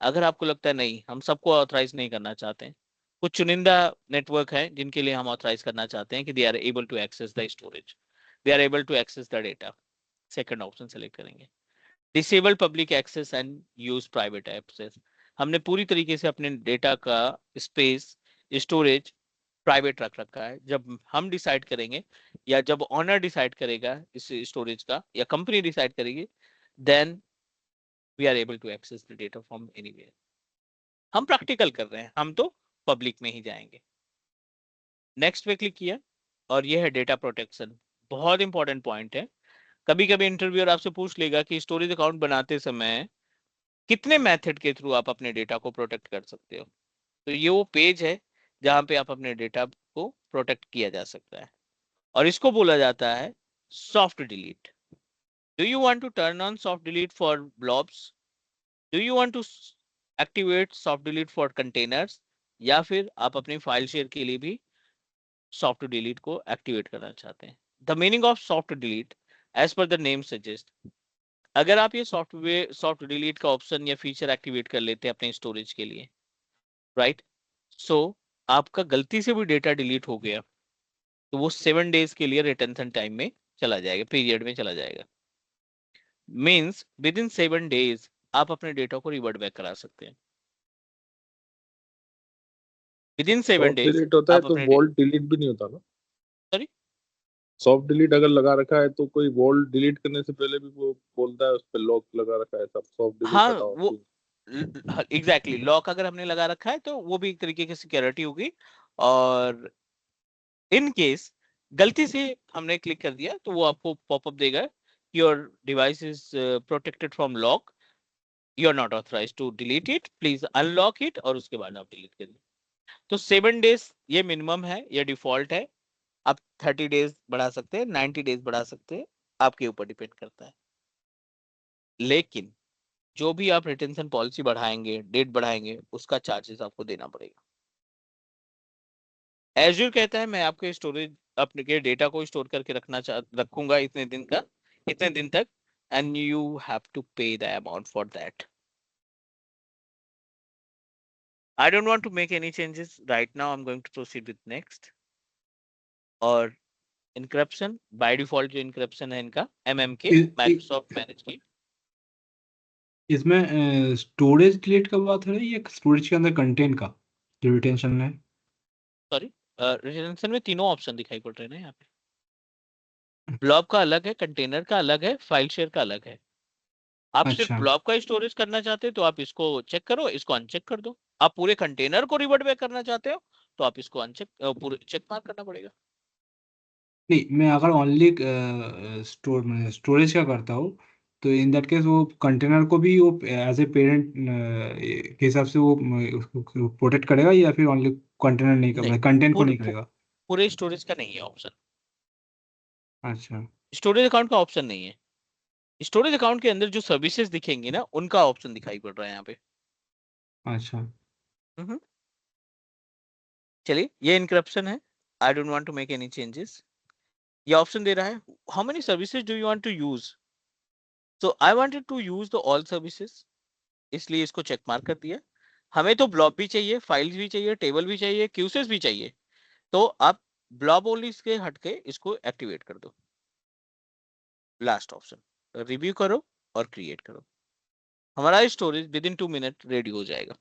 S3: अगर आपको लगता है नहीं, हम सबको ऑथराइज नहीं करना चाहते हैं, कुछ चुनिंदा नेटवर्क है जिनके लिए हम ऑथराइज करना चाहते हैं कि they are able to access the storage, they are able to access the data, second option select करेंगे। Disable public access and use private access, हमने पूरी तरीके से अपने डेटा का स्पेस स्टोरेज प्राइवेट रख रखा है। जब हम डिसाइड करेंगे या जब ऑनर डिसाइड करेगा इस स्टोरेज का या कंपनी डिसाइड करेगी, then we are able to access the data from anywhere. हम प्रैक्टिकल कर रहे हैं, हम तो पब्लिक में ही जाएंगे। नेक्स्ट पे क्लिक किया और ये है डेटा प्रोटेक्शन। बहुत इंपॉर्टेंट पॉइंट है। कभी कभी इंटरव्यूअर आपसे पूछ लेगा कि स्टोरेज अकाउंट बनाते समय कितने मेथड के थ्रू आप अपने डेटा को प्रोटेक्ट कर सकते हो। तो ये वो पेज है जहां पे आप अपने डेटा को प्रोटेक्ट किया जा सकता है और इसको बोला जाता है soft delete. Do you want to turn on soft delete for blobs? Do you want to activate soft delete for containers? या फिर आप अपनी फाइल शेयर के लिए भी सॉफ्ट डिलीट को एक्टिवेट करना चाहते हैं? The meaning of soft delete as per the name suggest, अगर आप ये सॉफ्ट डिलीट का ऑप्शन या फीचर एक्टिवेट कर लेते हैं अपने स्टोरेज के लिए, राइट, सो आपका गलती से भी डेटा डिलीट हो गया तो वो 7 डेज के लिए रिटेंशन टाइम में चला जाएगा, पीरियड में चला जाएगा। मींस विद इन 7 डेज आप अपने डेटा को रिवर्ट बैक करा सकते हैं। With in 7
S6: soft
S3: days
S6: delete होता है
S3: आप
S6: तो
S3: अपने
S6: वॉल्ट डिलीट भी नहीं होता ना?
S3: सॉरी,
S6: सॉफ्ट डिलीट अगर लगा रखा है तो कोई वॉल्ट डिलीट करने से पहले भी वो बोलता है उस पे लॉक लगा रखा है, सब सॉफ्ट डिलीट
S3: हाँ
S6: हटाओ।
S3: वो एग्जैक्टली लॉक अगर हमने लगा रखा है तो वो भी एक तरीके की सिक्योरिटी होगी। और इन केस गलती से हमने क्लिक कर दिया तो वो आपको पॉपअप देगा, your device is protected from lock, you are not authorised to delete it, please unlock it, और उसके बाद आप डिलीट करिए। तो 7 डेज ये मिनिमम है, ये डिफॉल्ट है। आप 30 डेज बढ़ा सकते हैं, 90 डेज बढ़ा सकते हैं, आपके ऊपर डिपेंड करता है। लेकिन जो भी आप रिटेंशन पॉलिसी बढ़ाएंगे, डेट बढ़ाएंगे, उसका चार्जेस आपको देना पड़ेगा। एज्योर कहता है मैं आपके स्टोरेज अपने के डेटा को स्टोर करके रखूंगा इतने दिन तक, एंड यू हैव टू पे the amount for that. I don't want to make any changes right now. I'm going to proceed with next. और encryption by default जो encryption है इनका MMK Microsoft मैनेज की।
S8: इसमें स्टोरेज डिलीट का बात है या स्टोरेज के अंदर कंटेंट का जो रिटेंशन है?
S3: सॉरी, रिटेंशन में तीनों ऑप्शन दिखाई पड़ रहे हैं ना यहाँ पे। ब्लॉब का अलग है, कंटेनर का अलग है, फाइल शेयर का अलग है। आप सिर्फ
S8: अच्छा
S3: ब्लॉब का स्टोरेज करना चाहते हो तो आप इसको चेक करो, इसको अनचेक कर दो। आप पूरे कंटेनर को रिवर्ट बैक करना चाहते हो तो आप इसको अनचेक पूरे चेक मार्क करना पड़ेगा।
S8: नहीं, मैं अगर ओनली स्टोरेज का करता हूँ तो इन दैट केस वो कंटेनर को भी वो एज ए पेरेंट के हिसाब से वो प्रोटेक्ट करेगा या फिर ओनली कंटेनर नहीं
S3: नहीं,
S8: करेगा, कंटेंट को
S3: पूरे
S8: नहीं करेगा?
S3: पूरे स्टोरेज का नहीं है ऑप्शन,
S8: अच्छा
S3: स्टोरेज अकाउंट का ऑप्शन नहीं है। स्टोरेज अकाउंट के अंदर जो सर्विसेज दिखेंगी ना उनका ऑप्शन दिखाई पड़ रहा है यहाँ पे।
S8: अच्छा।
S3: चलिए, ये इनक्रप्शन है, I don't want to make any changes. ये ऑप्शन दे रहा है how many services do you want to use, so I wanted to use the all services, इसलिए इसको चेक मार्क कर दिया। हमें तो ब्लॉब भी चाहिए, फाइल्स भी चाहिए, टेबल भी चाहिए, क्यूसेस भी चाहिए, तो आप ब्लॉब ओनली के हट के इसको एक्टिवेट कर दो। लास्ट ऑप्शन, रिव्यू करो और क्रिएट करो, हमारा storage with in 2 minute ready हो जाएगा।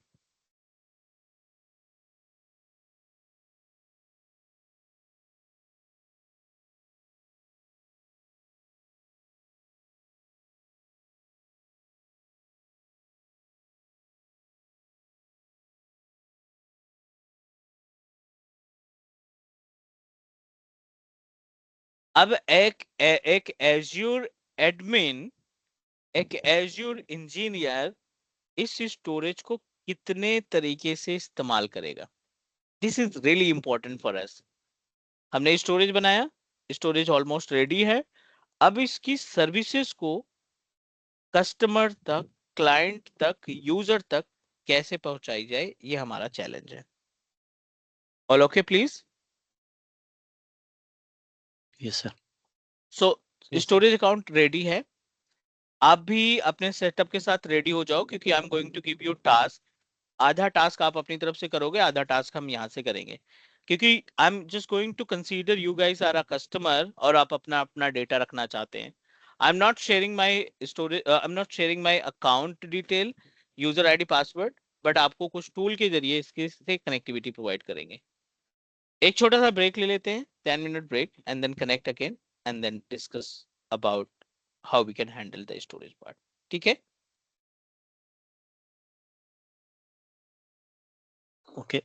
S3: अब एक एज्योर एडमिन, एक एज्योर इंजीनियर इस स्टोरेज को कितने तरीके से इस्तेमाल करेगा, this is really important for अस। हमने स्टोरेज बनाया, स्टोरेज ऑलमोस्ट रेडी है, अब इसकी सर्विसेज को कस्टमर तक, क्लाइंट तक, यूजर तक कैसे पहुंचाई जाए, ये हमारा चैलेंज है। All okay please?
S7: Yes sir.
S3: So
S4: Yes, sir.
S3: Storage account ready है, आप भी अपने सेटअप के साथ रेडी हो जाओ, क्योंकि I am going to give you task. आधा टास्क आप अपनी तरफ से करोगे, आधा टास्क हम यहाँ से करेंगे, क्योंकि I am just going to consider you guys are a customer और आप अपना अपना डेटा रखना चाहते हैं। I am not sharing my storage, I am not sharing my account detail, user ID, password, but आपको कुछ टूल के जरिए इसके से कनेक्टिविटी प्रोवाइड करेंगे। एक छोटा सा ब्रेक ले लेते हैं, 10 minute break, and then connect again and then discuss about how we can handle the storage part. ठीक है?
S7: Okay.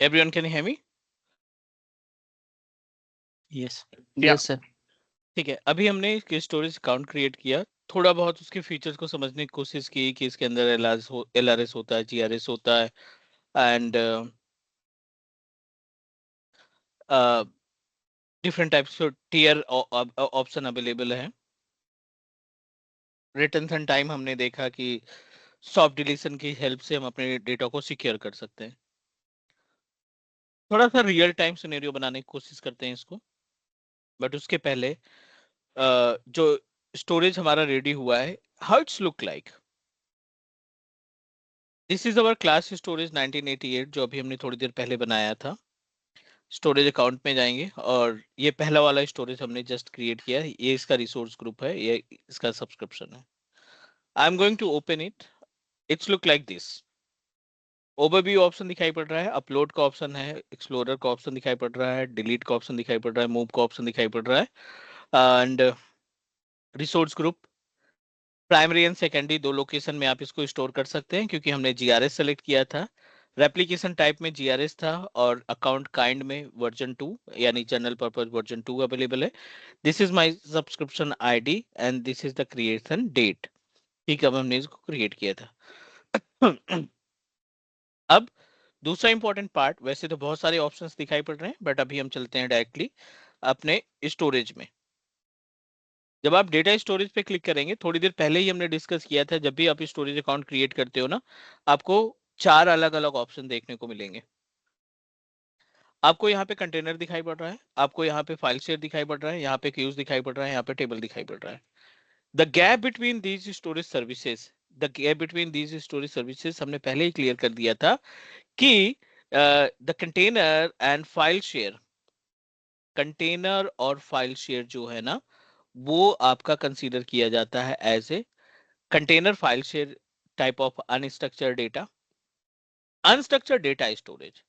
S3: Everyone can hear me?
S7: Yes.
S4: Yes sir.
S3: ठीक है, अभी हमने स्टोरेज अकाउंट क्रिएट किया, थोड़ा बहुत उसके फीचर्स को समझने की कोशिश की कि इसके अंदर LRS होता है, GRS होता है, and different types of tier option available है। रिटर्न एंड टाइम हमने देखा कि सॉफ्ट डिलीशन की हेल्प से हम अपने डेटा को सिक्योर कर सकते हैं। थोड़ा सा रियल टाइम सिनेरियो बनाने की कोशिश करते हैं इसको, बट उसके पहले जो स्टोरेज हमारा रेडी हुआ है, how it's look like. This is our class storage 1988 जो अभी हमने थोड़ी देर पहले बनाया था। स्टोरेज अकाउंट में जाएंगे और ये पहला वाला स्टोरेज हमने जस्ट क्रिएट किया है, ये इसका रिसोर्स ग्रुप है, ये इसका सब्सक्रिप्शन है। I am going to open it. It's look like this. Overview option दिखाई पड़ रहा है, अपलोड का ऑप्शन है, एक्सप्लोरर का ऑप्शन दिखाई पड़ रहा है, डिलीट का ऑप्शन दिखाई पड़ रहा है, मूव का ऑप्शन दिखाई पड़ रहा है, and resource group primary and secondary दो लोकेशन में आप इसको स्टोर कर सकते हैं क्योंकि हमने GRS सेलेक्ट किया था। रेप्लिकेशन टाइप में GRS था और अकाउंट काइंड में वर्जन 2 यानी जनरल पर्पस वर्जन 2 अवेलेबल है। This is my subscription ID and this is the creation date. ठीक है, अब हमने इसको क्रिएट किया था। अब दूसरा इंपॉर्टेंट पार्ट, वैसे तो बहुत सारे ऑप्शंस दिखाई पड़ रहे हैं बट अभी हम चलते हैं डायरेक्टली अपने स्टोरेज में। जब आप डेटा स्टोरेज पे क्लिक करेंगे, थोड़ी देर पहले ही हमने डिस्कस किया था, जब भी आप स्टोरेज अकाउंट क्रिएट करते हो ना, आपको 4 अलग अलग ऑप्शन देखने को मिलेंगे। आपको यहाँ पे कंटेनर दिखाई पड़ रहा है, आपको यहाँ पे फाइल शेयर दिखाई पड़ रहा है, यहाँ पे क्यूज दिखाई पड़ रहा है, यहाँ पे टेबल दिखाई पड़ रहा है। The gap between these storage services, the gap between these storage services हमने पहले ही क्लियर कर दिया था कि the container and file share, container और फाइल शेयर जो है ना, वो आपका कंसीडर किया जाता है as a container file share type of unstructured data. Unstructured data storage,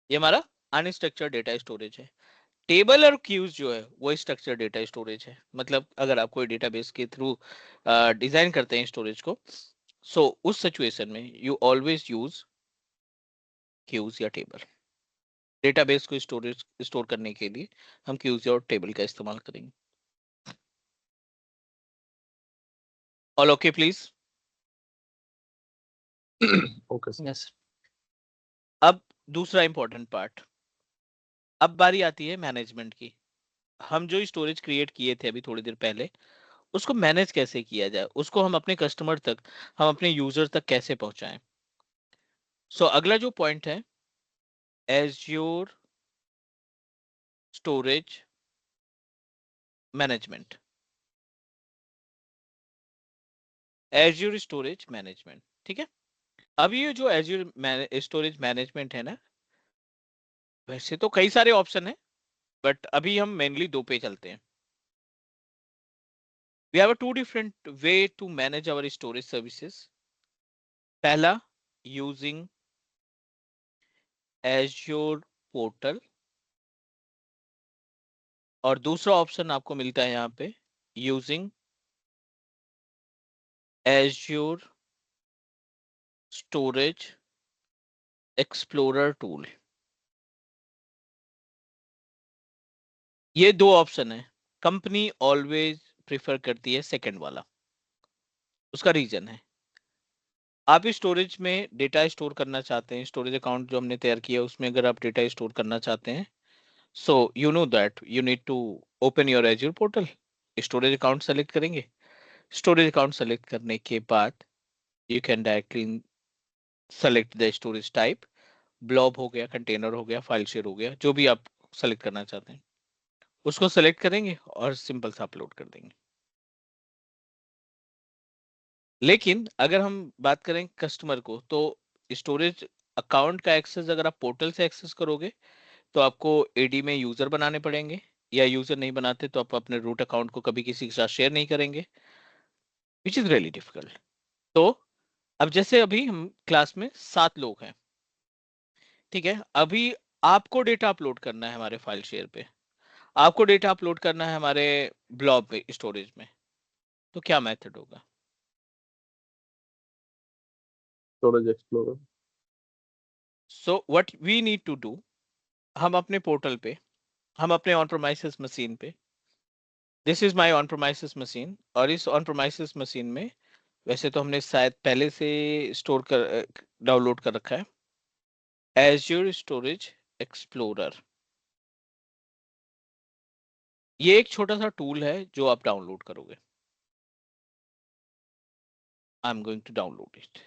S3: ये हमारा अनस्ट्रक्चर्ड डेटा स्टोरेज है। टेबल और क्यूज जो है वो स्ट्रक्चर्ड डेटा स्टोरेज है। मतलब अगर आप कोई डेटाबेस के थ्रू डिजाइन करते हैं स्टोरेज को, सो उस सिचुएशन में यू ऑलवेज यूज क्यूज या टेबल। डेटाबेस को स्टोर करने के लिए हम क्यूज और टेबल का इस्तेमाल करेंगे। All okay please?
S6: Okay sir.
S4: Yes.
S3: अब दूसरा इंपॉर्टेंट पार्ट, अब बारी आती है मैनेजमेंट की। हम जो स्टोरेज क्रिएट किए थे अभी थोड़ी देर पहले, उसको मैनेज कैसे किया जाए, उसको हम अपने कस्टमर तक, हम अपने यूजर तक कैसे पहुंचाएं। सो अगला जो पॉइंट है, azure storage management. Azure storage management, ठीक है। अब ये जो एज्योर स्टोरेज मैनेजमेंट है ना, वैसे तो कई सारे ऑप्शन है बट अभी हम मेनली दो पे चलते हैं। We have a two different way to manage our storage services. पहला, using Azure portal, और दूसरा ऑप्शन आपको मिलता है यहाँ पे using Azure Storage Explorer tool। ये दो ऑप्शन है। कंपनी ऑलवेज प्रिफर करती है सेकंड वाला। उसका रीजन है, आप स्टोरेज में डेटा स्टोर करना चाहते हैं, स्टोरेज अकाउंट जो हमने तैयार किया उसमें अगर आप डेटा स्टोर करना चाहते हैं, so you know that you need to open your Azure portal. Storage account select करेंगे, स्टोरेज अकाउंट सेलेक्ट करने के बाद you can directly select the storage type, blob हो गया, कंटेनर हो गया, फाइल शेयर हो गया, जो भी आप सेलेक्ट करना चाहते हैं उसको सेलेक्ट करेंगे और सिंपल सा अपलोड कर देंगे। लेकिन अगर हम बात करें कस्टमर को, तो स्टोरेज अकाउंट का एक्सेस अगर आप पोर्टल से एक्सेस करोगे तो आपको AD में यूजर बनाने पड़ेंगे, या यूजर नहीं बनाते तो आप अपने रूट अकाउंट को कभी किसी के साथ शेयर नहीं करेंगे, विच इज रियली डिफिकल्ट। तो अब जैसे अभी हम क्लास में 7 लोग हैं, ठीक है, अभी आपको डेटा अपलोड करना है हमारे फाइल शेयर पे, आपको डेटा अपलोड करना है हमारे ब्लॉब पे स्टोरेज में, तो क्या मेथड होगा?
S6: Storage explorer.
S3: So what we need to do, हम अपने पोर्टल पे, हम अपने ऑन प्रोमाइसिस मशीन पे, this is my on premises machine, और इस ऑन प्रोमाइसिस मशीन में वैसे तो हमने शायद पहले से स्टोर कर डाउनलोड कर रखा है Azure Storage Explorer। ये एक छोटा सा टूल है जो आप डाउनलोड करोगे। I am going to download it.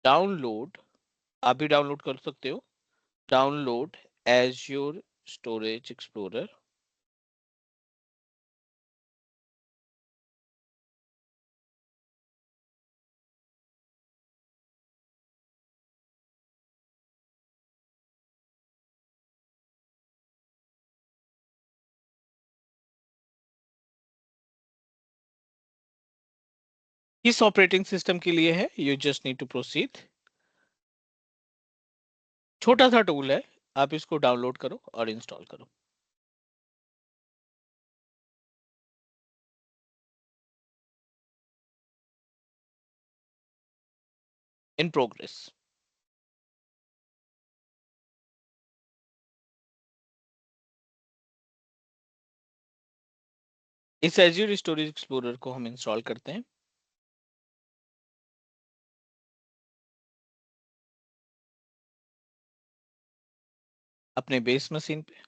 S3: Download, आप भी डाउनलोड कर सकते हो। Download Azure Storage Explorer। किस ऑपरेटिंग सिस्टम के लिए है, you just need to proceed. छोटा सा टूल है, आप इसको डाउनलोड करो और इंस्टॉल करो। In progress. इस Azure Storage Explorer को हम इंस्टॉल करते हैं। अपने बेस मशीन पे।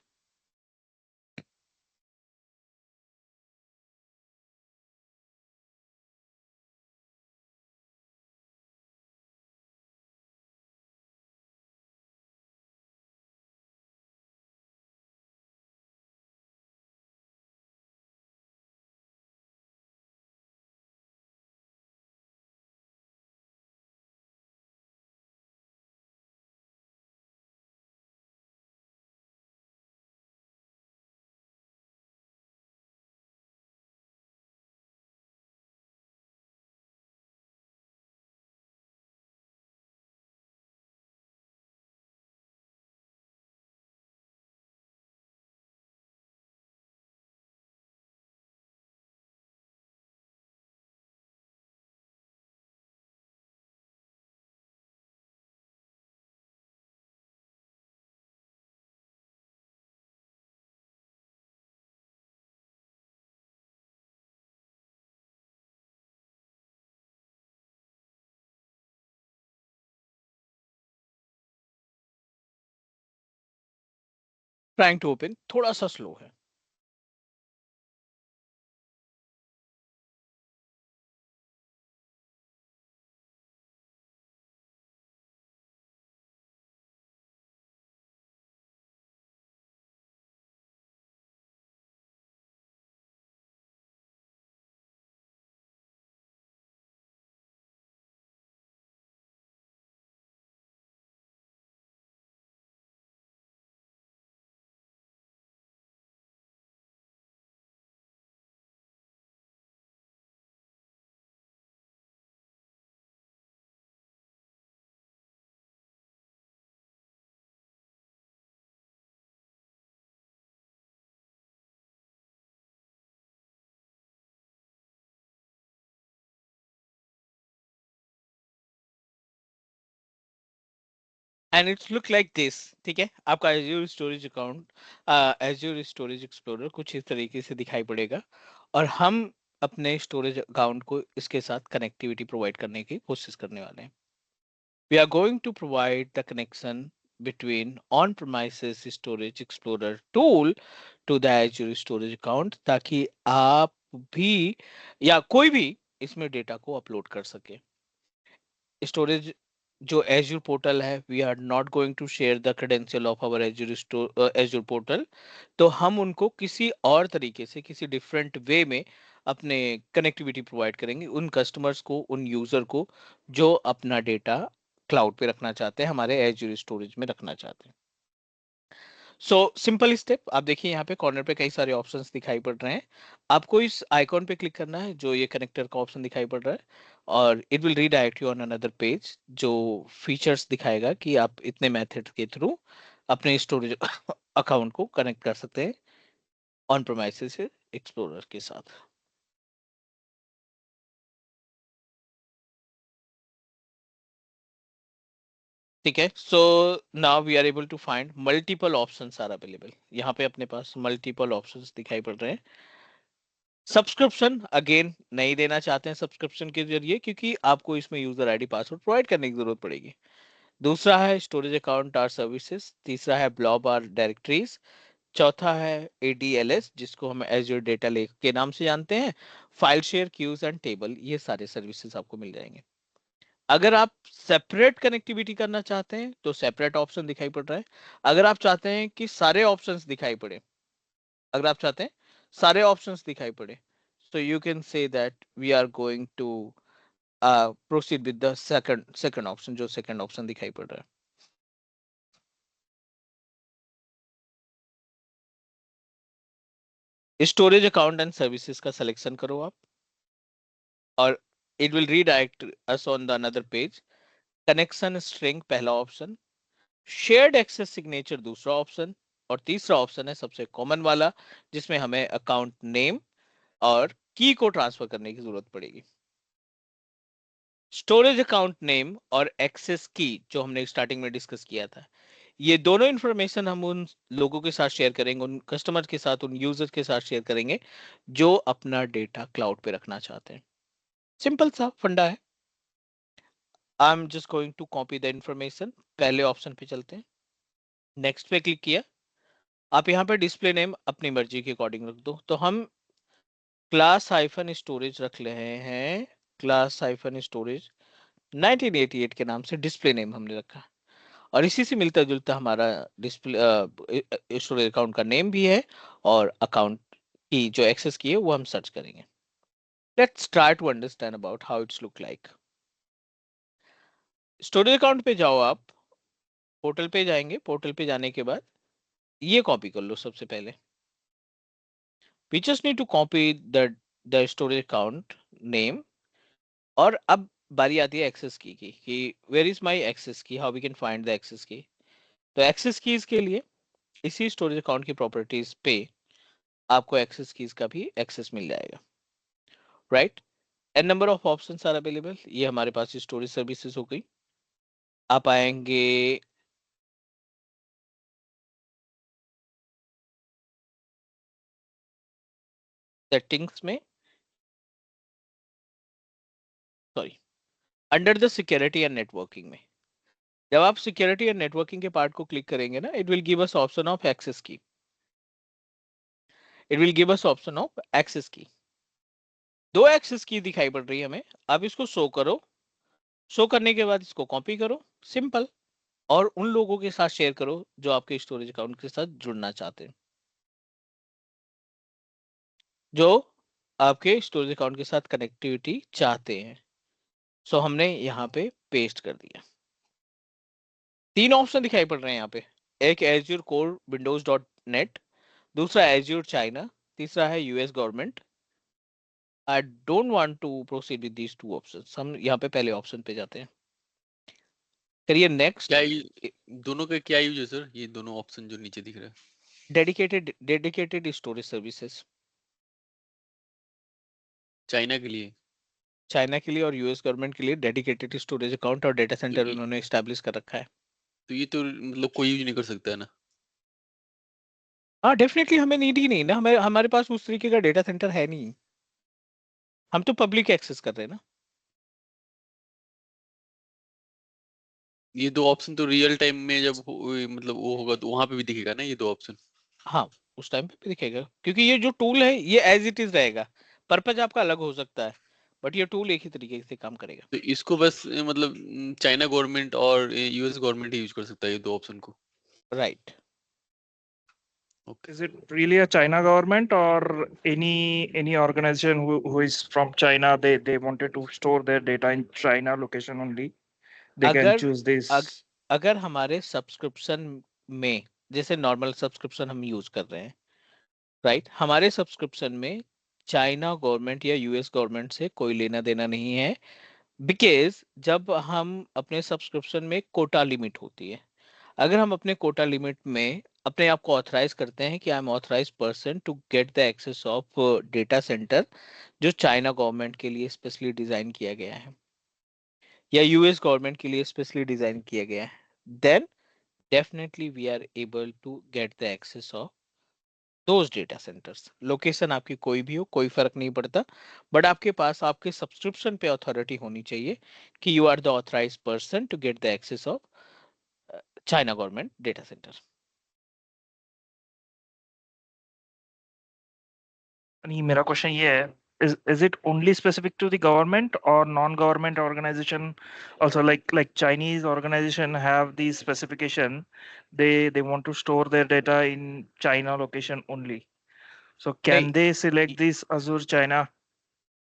S3: ट्राइंग टू ओपन, थोड़ा सा स्लो है। And it's look like this. ठीक है, आपका Azure storage account, Azure storage explorer कुछ इस तरीके से दिखाई पड़ेगा, और हम अपने स्टोरेज अकाउंट को इसके साथ कनेक्टिविटी प्रोवाइड करने की कोशिश करने वाले हैं। We are going to provide the connection between on-premises storage explorer tool to the Azure storage account, ताकि आप भी या कोई भी इसमें डेटा को अपलोड कर सके। स्टोरेज जो Azure पोर्टल है, we are not going to share the credential of our Azure portal, तो हम उनको किसी और तरीके से, किसी डिफरेंट वे में अपने कनेक्टिविटी प्रोवाइड करेंगे उन कस्टमर्स को, उन यूजर को जो अपना डेटा क्लाउड पे रखना चाहते हैं, हमारे Azure स्टोरेज में रखना चाहते हैं। सो सिंपल स्टेप, आप देखिए यहाँ पे कॉर्नर पे कई सारे ऑप्शंस दिखाई पड़ रहे हैं। आपको इस आइकॉन पे क्लिक करना है जो ये कनेक्टर का ऑप्शन दिखाई पड़ रहा है, और it will redirect you on another page जो फीचर्स दिखाएगा कि आप इतने मेथड के थ्रू अपने स्टोरेज अकाउंट को कनेक्ट कर सकते हैं ऑन प्रोमाइसेस एक्सप्लोरर के साथ। ठीक है, so now we are able to find multiple options are available. यहाँ पे अपने पास मल्टीपल ऑप्शंस दिखाई पड़ रहे हैं। सब्सक्रिप्शन अगेन नहीं देना चाहते हैं सब्सक्रिप्शन के जरिए, क्योंकि आपको इसमें यूजर आईडी पासवर्ड प्रोवाइड करने की जरूरत पड़ेगी। दूसरा है स्टोरेज अकाउंट आर सर्विसेज, तीसरा है ब्लॉब आर डायरेक्टरीज, चौथा है ADLS जिसको हम एज्योर डेटा लेक के नाम से जानते हैं, file share, queues and table, ये सारे सर्विसेज आपको मिल जाएंगे। अगर आप सेपरेट कनेक्टिविटी करना चाहते हैं तो सेपरेट ऑप्शन दिखाई पड़ रहा है। अगर आप चाहते हैं कि सारे ऑप्शंस दिखाई पड़े, अगर आप चाहते हैं सारे ऑप्शंस दिखाई पड़े, so you can say that we are going to proceed with the second option, जो second option दिखाई पड़ रहा है। स्टोरेज अकाउंट एंड सर्विसेज का सिलेक्शन करो आप, और it will redirect us on the another page. Connection string पहला ऑप्शन, शेयर्ड एक्सेस सिग्नेचर दूसरा ऑप्शन, और तीसरा ऑप्शन है सबसे कॉमन वाला जिसमें हमें अकाउंट नेम और की को ट्रांसफर करने की जरूरत पड़ेगी। स्टोरेज अकाउंट नेम और एक्सेस की जो हमने स्टार्टिंग में डिस्कस किया था, ये दोनों इंफॉर्मेशन हम उन लोगों के साथ शेयर करेंगे, उन कस्टमर के साथ, उन यूजर के साथ शेयर करेंगे जो अपना डेटा क्लाउड पे रखना चाहते हैं। सिंपल सा फंडा है। I am just going to copy the information. पहले ऑप्शन पे चलते हैं, नेक्स्ट पे क्लिक किया। आप यहाँ पे डिस्प्ले नेम अपनी मर्जी के अकॉर्डिंग रख दो, तो हम क्लास हाइफन स्टोरेज रख रहे हैं, क्लास हाइफन स्टोरेज 1988 के नाम से डिस्प्ले नेम हमने रखा, और इसी से मिलता जुलता हमारा डिस्प्ले स्टोरेज अकाउंट का नेम भी है, और अकाउंट की जो एक्सेस की है वो हम सर्च करेंगे। Let's try to understand about how it's look like. Storage account पे जाओ, आप पोर्टल पे जाएंगे, पोर्टल पे जाने के बाद ये कॉपी कर लो सबसे पहले। We just need to copy the storage account name, और अब बारी आती है एक्सेस की कि where is my access key, how we can find the access key. तो एक्सेस कीज के लिए इसी स्टोरेज अकाउंट की प्रॉपर्टीज पे आपको एक्सेस कीज का भी एक्सेस मिल जाएगा, right. An number of options are available. ये हमारे पास स्टोरेज सर्विसेज हो गई। आप आएंगे सेटिंग्स में, sorry, under the security and networking में। जब आप सिक्योरिटी एंड नेटवर्किंग के पार्ट को क्लिक करेंगे ना, it will give us option of access key, it will give us option of access key. दो एक्सेस की दिखाई पड़ रही है हमें। आप इसको शो करो, शो करने के बाद इसको कॉपी करो, सिंपल, और उन लोगों के साथ शेयर करो जो आपके स्टोरेज अकाउंट के साथ जुड़ना चाहते हैं, जो आपके स्टोरेज अकाउंट के साथ कनेक्टिविटी चाहते हैं। सो हमने यहाँ पे पेस्ट कर दिया। तीन ऑप्शन दिखाई पड़ रहे हैं यहाँ पे, एक Azure core windows dot net, दूसरा एज्योर चाइना, तीसरा है US government. I don't want to proceed with these two options. हम यहाँ पे पहले ऑप्शन पे जाते हैं, करिए नेक्स्ट।
S1: क्या दोनों का क्या यूज है सर, ये दोनों ऑप्शन जो नीचे दिख रहा है?
S3: डेडिकेटेड स्टोरेज सर्विसेज,
S1: चाइना के लिए?
S3: चाइना के लिए और यूएस गवर्नमेंट के लिए डेडिकेटेड स्टोरेज अकाउंट और डेटा
S1: तो
S3: सेंटर
S1: ये
S3: उन्होंने एस्टैब्लिश कर रखा है।
S1: तो ये तो मतलब कोई यूज नहीं कर सकता है ना?
S3: हाँ डेफिनेटली, हमें नीड ही नहीं ना, हमें हमारे पास उस तरीके का डेटा सेंटर है नहीं, हम तो पब्लिक एक्सेस कर रहे हैं ना।
S1: ये दो ऑप्शन तो रियल टाइम में जब मतलब वो होगा तो वहां पे भी दिखेगा ना ये दो ऑप्शन?
S3: हाँ उस टाइम पे भी दिखेगा, क्योंकि ये जो टूल है ये एज इट इज रहेगा, पर्पज आपका अलग हो सकता है, बट ये टूल एक ही तरीके से काम करेगा।
S1: तो इसको बस मतलब चाइना गवर्नमेंट और यूएस गवर्नमेंट ही यूज कर सकता है ये दो ऑप्शन को?
S3: Right.
S1: Okay.
S2: Is it really a China government or any organization who is from China? They wanted to store their data in China location only. They can
S3: अगर
S2: choose this.
S3: अगर हमारे subscription में, जैसे normal subscription हम use कर रहे हैं, right, हमारे सब्सक्रिप्शन में चाइना गवर्नमेंट या यूएस गवर्नमेंट से कोई लेना देना नहीं है, बिकॉज जब हम अपने सब्सक्रिप्शन में कोटा लिमिट होती है, अगर हम अपने कोटा लिमिट में अपने आप को ऑथराइज करते हैं कि I am authorise person to get the access of data centre जो चाइना गवर्नमेंट के लिए स्पेशली डिजाइन किया गया है या यूएस गवर्नमेंट के लिए स्पेशली डिजाइन किया गया है, then definitely we are able to get the access of those data centers. Location आपकी कोई भी हो, कोई फर्क नहीं पड़ता, बट आपके पास आपके सब्सक्रिप्शन पे अथॉरिटी होनी चाहिए कि you are the authorised person to get the access of China government data centre.
S2: नहीं, मेरा क्वेश्चन ये है, is it only specific to the government or non-government organization also? Like Chinese organization have these specification, they want to store their data in China location only. So can
S3: नहीं,
S2: they select this Azure China?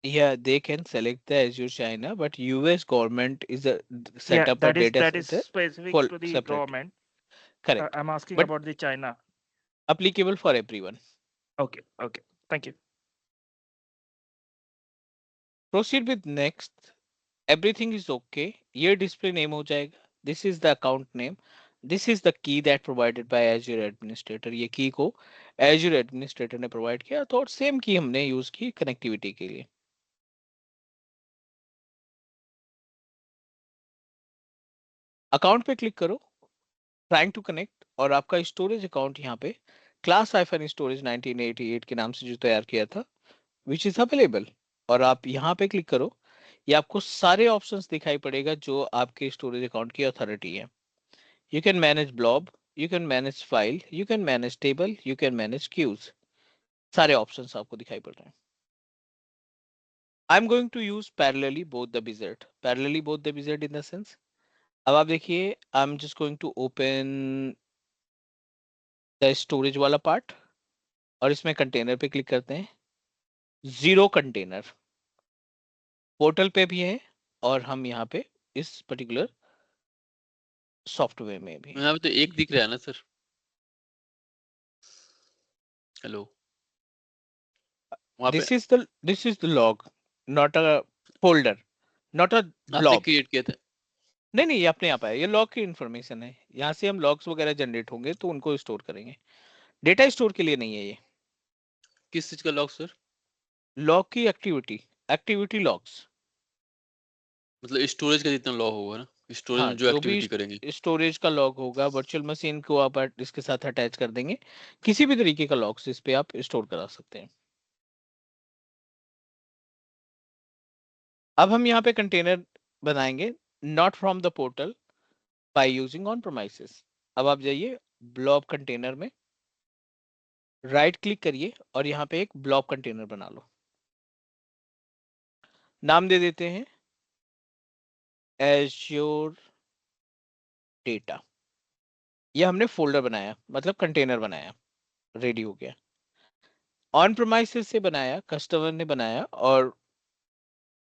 S3: yeah, they can select the Azure China, but US government is a
S2: Yeah,
S3: set up a data
S2: that is
S3: center
S2: specific
S3: for
S2: to the
S3: separate.
S2: government.
S3: Correct.
S2: I'm asking
S3: But
S2: about the China.
S3: applicable for everyone.
S2: Okay, thank you.
S3: Proceed with next. Everything is okay. ये display name हो जाएगा. This is the account name. This is the key that provided by Azure Administrator. ये key को Azure Administrator ने provide किया, तो same key हमने use की connectivity के लिए. Account पे click करो, trying to connect, और आपका storage account यहाँ पे class-storage 1988 के नाम से जो तैयार किया था, which is available. और आप यहाँ पे क्लिक करो, ये आपको सारे ऑप्शंस दिखाई पड़ेगा जो आपके स्टोरेज अकाउंट की अथॉरिटी है. You can manage blob, you can manage file, you can manage table, you can manage queues. सारे ऑप्शंस आपको दिखाई पड़ रहे हैं. I'm going to use parallelly both the wizard. Parallelly both the wizard in the sense. अब आप देखिए, I'm just going to open the storage वाला पार्ट, और इसमें कंटेनर पे क्लिक करते हैं. जीरो कंटेनर पोर्टल पे भी है, और हम यहाँ पे इस पर्टिकुलर सॉफ्टवेयर में भी.
S1: यहाँ पे तो एक दिख रहा है ना सर. हेलो, वहाँ पे
S3: This is the log, not a folder, not a
S1: आपने
S3: blob.
S1: क्रिएट किया था.
S3: नहीं, ये अपने आप आया. ये लॉग की इंफॉर्मेशन है. यहाँ से हम लॉग्स वगैरह जनरेट होंगे तो उनको स्टोर करेंगे. डेटा स्टोर के लिए नहीं है ये.
S1: किस चीज का लॉग सर?
S3: लॉग की एक्टिविटी लॉग्स.
S1: मतलब स्टोरेज का जितना लॉग होगा ना, स्टोरेज
S3: हाँ,
S1: में जो
S3: जो भी
S1: एक्टिविटी करेंगे.
S3: स्टोरेज का लॉग होगा, वर्चुअल मशीन को आप इसके साथ अटैच कर देंगे. किसी भी तरीके का लॉग्स इस पे आप स्टोर करा सकते हैं. अब हम यहाँ पे कंटेनर बनाएंगे, not from the portal, by using on premises. अब आप जाइए ब्लॉब कंटेनर में, राइट क्लिक करिए, और यहाँ पे एक ब्लॉब कंटेनर बना लो. नाम दे देते हैं Azure डेटा. ये हमने फोल्डर बनाया, मतलब कंटेनर बनाया, रेडी हो गया. ऑन प्रोमाइसेस से बनाया, कस्टमर ने बनाया और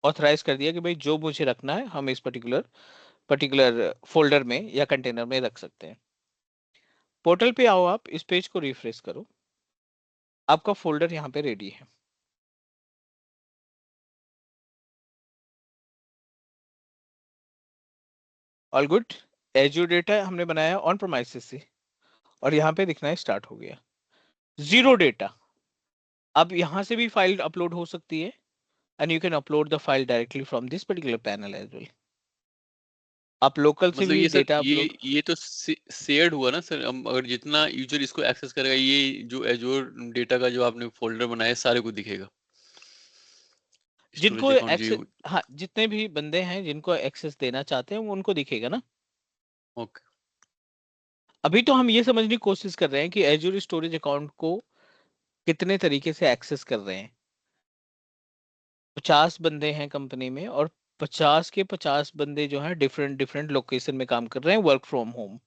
S3: ऑथराइज कर दिया कि भाई जो मुझे रखना है हम इस पर्टिकुलर फोल्डर में या कंटेनर में रख सकते हैं. पोर्टल पे आओ, आप इस पेज को रिफ्रेश करो, आपका फोल्डर यहाँ पे रेडी है. All good. एज्यूर डेटा हमने बनाया ऑन प्रोमाइसेस से, और यहाँ पे दिखना स्टार्ट हो गया. Zero data. अब यहाँ से भी फाइल अपलोड हो सकती है, and you can upload the file directly from this particular panel as well. आप लोकल से
S1: मतलब
S3: भी
S1: ये सर,
S3: डेटा अपलोड.
S1: ये तो शेयर्ड हुआ ना सर. अगर जितना यूजर इसको एक्सेस करेगा, ये जो एजोर डेटा का जो आपने फोल्डर बनाया सारे को दिखेगा.
S3: जिनको
S1: Storage account
S3: एक्सेस, हाँ, जितने भी बंदे हैं जिनको एक्सेस देना चाहते हैं वो उनको दिखेगा ना.
S1: ओके.
S3: अभी तो हम ये समझने की कोशिश कर रहे हैं कि एज्योर स्टोरेज अकाउंट को कितने तरीके से एक्सेस कर रहे हैं. 50 बंदे हैं कंपनी में, और 50 के 50 बंदे जो हैं डिफरेंट लोकेशन में काम कर रहे हैं, वर्क फ्रॉम होम.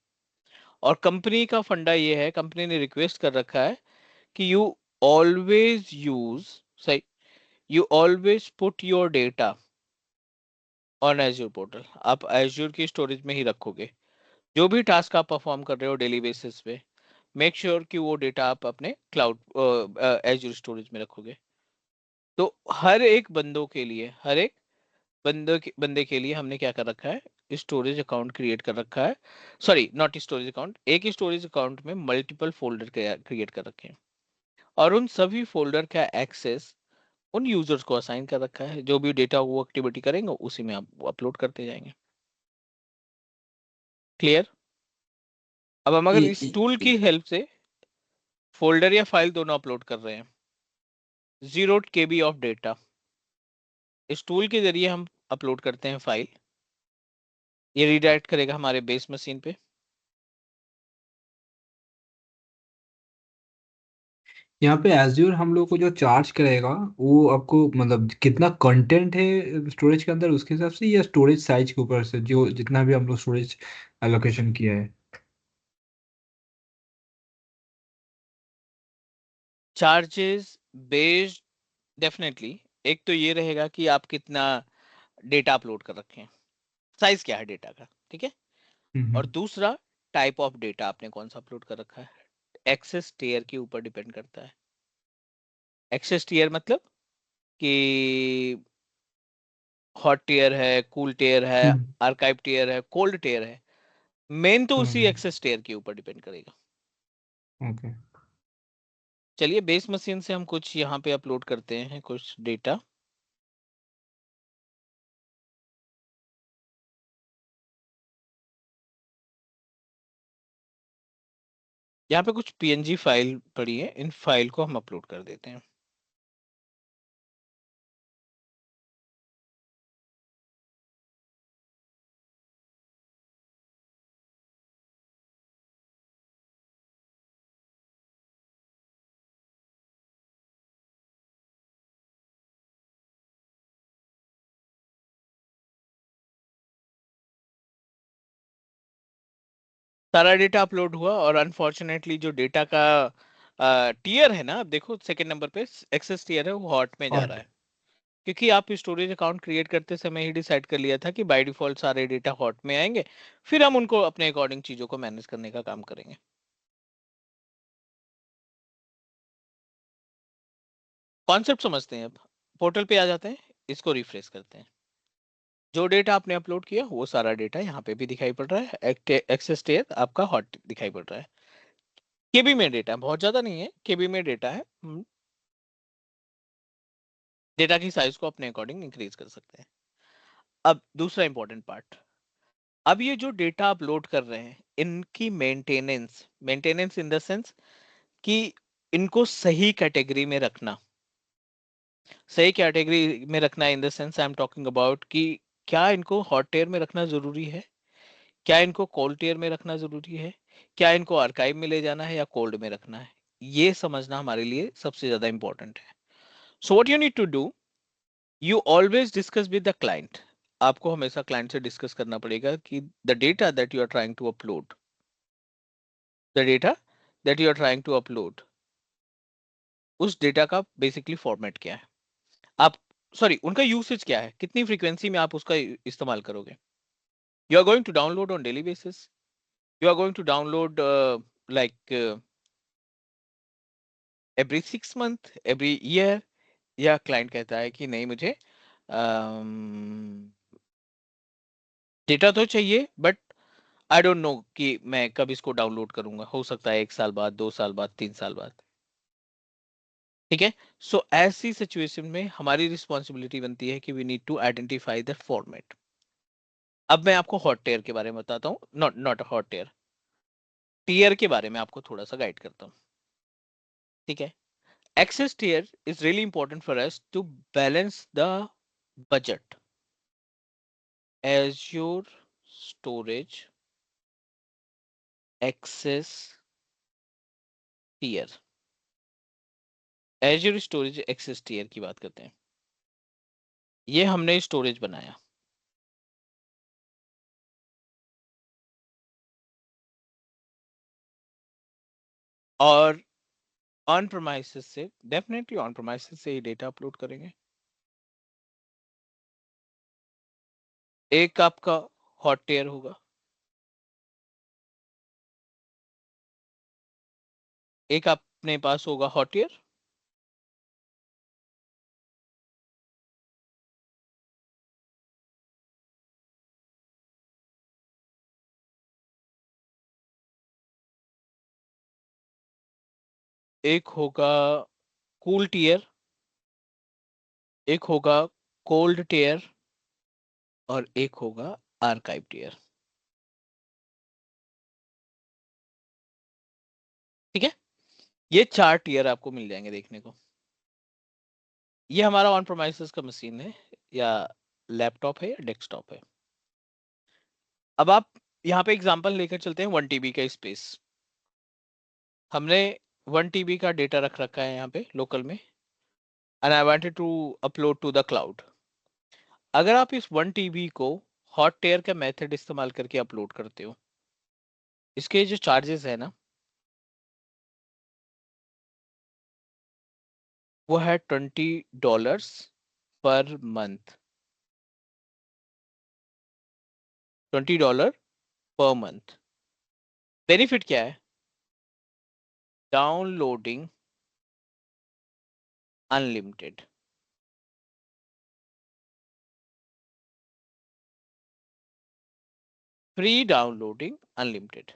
S3: और कंपनी का फंडा ये है, कंपनी ने रिक्वेस्ट कर रखा है कि यू ऑलवेज यूज, सही, you always put your data on Azure portal. आप Azure की स्टोरेज में ही रखोगे. जो भी टास्क आप परफॉर्म कर रहे हो डेली बेसिस पे, मेक श्योर कि वो डेटा आप अपने क्लाउड Azure स्टोरेज में रखोगे. तो हर एक बंदों के लिए, हर एक बंदे के लिए हमने क्या कर रखा है, स्टोरेज अकाउंट क्रिएट कर रखा है. सॉरी, नॉट स्टोरेज अकाउंट, एक ही स्टोरेज अकाउंट में मल्टीपल फोल्डर क्रिएट कर रखे हैं, और उन सभी फोल्डर का एक्सेस उन यूजर्स को असाइन कर रखा है. जो भी डेटा वो एक्टिविटी करेंगे उसी में आप अपलोड करते जाएंगे. क्लियर? अब हम अगर
S8: ये-
S3: इस टूल की हेल्प से फोल्डर या फाइल दोनों अपलोड कर रहे हैं, 0 KB ऑफ डेटा, इस टूल के जरिए हम अपलोड करते हैं फाइल, ये रीडायरेक्ट करेगा हमारे बेस मशीन पे।
S8: यहाँ पे एज्योर हम लोग को जो चार्ज करेगा वो आपको मतलब कितना कंटेंट है स्टोरेज के अंदर उसके हिसाब से, या स्टोरेज साइज के ऊपर से, जो जितना भी हम लोग स्टोरेज एलोकेशन किया है?
S3: चार्जेस बेस्ड, डेफिनेटली एक तो ये रहेगा कि आप कितना डेटा अपलोड कर रखे हैं, साइज क्या है डेटा का, ठीक है। और
S8: हम्म।
S3: दूसरा टाइप ऑफ डेटा आपने कौन सा अपलोड कर रखा है, एक्सेस टियर के ऊपर डिपेंड करता है। एक्सेस टियर मतलब कि हॉट टियर है, कूल टियर है,
S8: हम्म।
S3: आर्काइव टियर है, कोल्ड टियर है, मेन तो उसी
S8: हम्म।
S3: एक्सेस टियर के ऊपर डिपेंड करेगा।
S8: ओके।
S3: चलिए बेस मशीन से हम कुछ यहाँ पे अपलोड करते हैं कुछ डेटा। यहाँ पे कुछ PNG फाइल पड़ी है, इन फाइल को हम अपलोड कर देते हैं। सारा डेटा अपलोड हुआ और अनफॉर्चुनेटली जो डेटा का टियर है ना, अब देखो सेकंड नंबर पे एक्सेस टियर है, वो हॉट में जा
S8: और
S3: रहा है, क्योंकि आप स्टोरेज अकाउंट क्रिएट करते समय ही डिसाइड कर लिया था कि बाय डिफॉल्ट सारे डेटा हॉट में आएंगे, फिर हम उनको अपने अकॉर्डिंग चीजों को मैनेज करने का काम करेंगे। कॉन्सेप्ट समझते हैं। अब पोर्टल पे आ जाते हैं, इसको रिफ्रेश करते हैं। जो डेटा आपने अपलोड किया वो सारा डेटा यहाँ पे भी दिखाई पड़ रहा है, एक्सेस टियर आपका हॉट दिखाई पड़ रहा है। केबी में डेटा बहुत ज्यादा नहीं है, केबी में डेटा है, डेटा की साइज को अपने अकॉर्डिंग इंक्रीज कर सकते हैं। अब दूसरा इंपॉर्टेंट पार्ट, अब ये जो डेटा अपलोड कर रहे हैं इनकी maintenance, maintenance in the sense कि इनको सही कैटेगरी में रखना। सही कैटेगरी में रखना in the sense I am talking about कि क्या इनको हॉट टियर में रखना जरूरी है, क्या इनको कोल्ड टियर में रखना जरूरी है, क्या इनको आर्काइव में ले जाना है या कोल्ड में रखना है, ये समझना हमारे लिए सबसे ज्यादा इंपॉर्टेंट है। So what you need to do, you always discuss with the client. आपको हमेशा क्लाइंट से डिस्कस करना पड़ेगा कि the data that you are trying to upload, the data that you are trying to upload, उस डेटा का बेसिकली फॉर्मेट क्या है, आप सॉरी उनका यूसेज क्या है, कितनी फ्रीक्वेंसी में आप उसका इस्तेमाल करोगे। You are going to download on daily basis, you are going to download like every 6 month, every year, या क्लाइंट कहता है कि नहीं मुझे डेटा तो चाहिए बट आई डोंट नो कि मैं कब इसको डाउनलोड करूंगा, हो सकता है 1 साल बाद, 2 साल बाद, 3 साल बाद, ठीक है। सो ऐसी सिचुएशन में हमारी रिस्पॉन्सिबिलिटी बनती है कि we need to identify the format. अब मैं आपको हॉट टेयर के बारे में बताता हूँ, not not hot tier, tier के बारे में आपको थोड़ा सा गाइड करता हूँ, ठीक है। Access tier is really important for us to balance the budget. Azure Storage Access Tier, Azure Storage Access Tier की बात करते हैं। ये हमने स्टोरेज बनाया और ऑन प्रोमाइसेस से, डेफिनेटली ऑन प्रोमाइसेस से ही डेटा अपलोड करेंगे। एक आपका हॉट टेयर होगा, एक अपने पास होगा हॉट टेयर, एक होगा कूल टियर, एक होगा कोल्ड टियर और एक होगा आर्काइव टियर। ये 4 टियर आपको मिल जाएंगे देखने को। ये हमारा ऑन प्रोमाइसेस का मशीन है या लैपटॉप है या डेस्कटॉप है। अब आप यहाँ पे एग्जांपल लेकर चलते हैं 1 TB का स्पेस। हमने 1 TB का डेटा रख रखा है यहाँ पे लोकल में and I wanted to upload to the cloud. अगर आप इस 1 TB को हॉट टेयर का मेथड इस्तेमाल करके अपलोड करते हो, इसके जो चार्जेस है ना वो है $20 per month. $20 per month. Benefit क्या है? Downloading unlimited. Free downloading unlimited.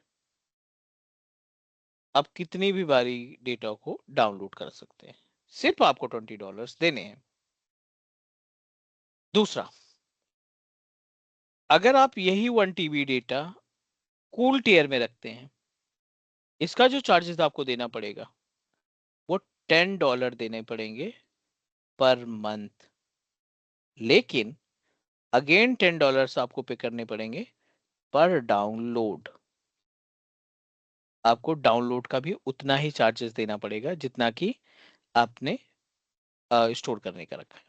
S3: आप कितनी भी बारी डेटा को डाउनलोड कर सकते हैं, सिर्फ आपको $20 देने हैं। दूसरा, अगर आप यही 1 TB डेटा कूल टियर में रखते हैं, इसका जो चार्जेस आपको देना पड़ेगा वो $10 देने पड़ेंगे पर मंथ। लेकिन अगेन $10 आपको पे करने पड़ेंगे पर डाउनलोड। आपको डाउनलोड का भी उतना ही चार्जेस देना पड़ेगा जितना कि आपने स्टोर करने का रखा है।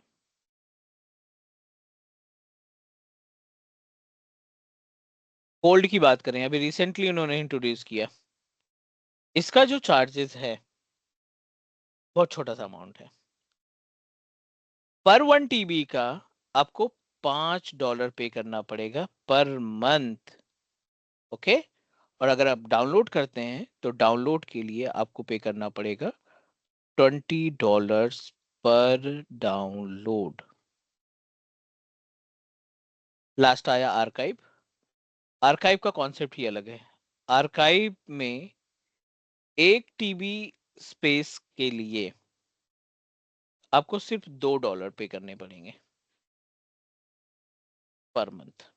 S3: कोल्ड की बात करें, अभी रिसेंटली उन्होंने इंट्रोड्यूस किया, इसका जो चार्जेस है बहुत छोटा सा अमाउंट है। पर 1 TB का आपको $5 पे करना पड़ेगा पर मंथ। ओके, और अगर आप डाउनलोड करते हैं तो डाउनलोड के लिए आपको पे करना पड़ेगा $20 पर डाउनलोड। लास्ट आया आर्काइव। आर्काइव का कॉन्सेप्ट ही अलग है। आर्काइव में 1 TB स्पेस के लिए आपको सिर्फ $2 पे करने पड़ेंगे पर मंथ।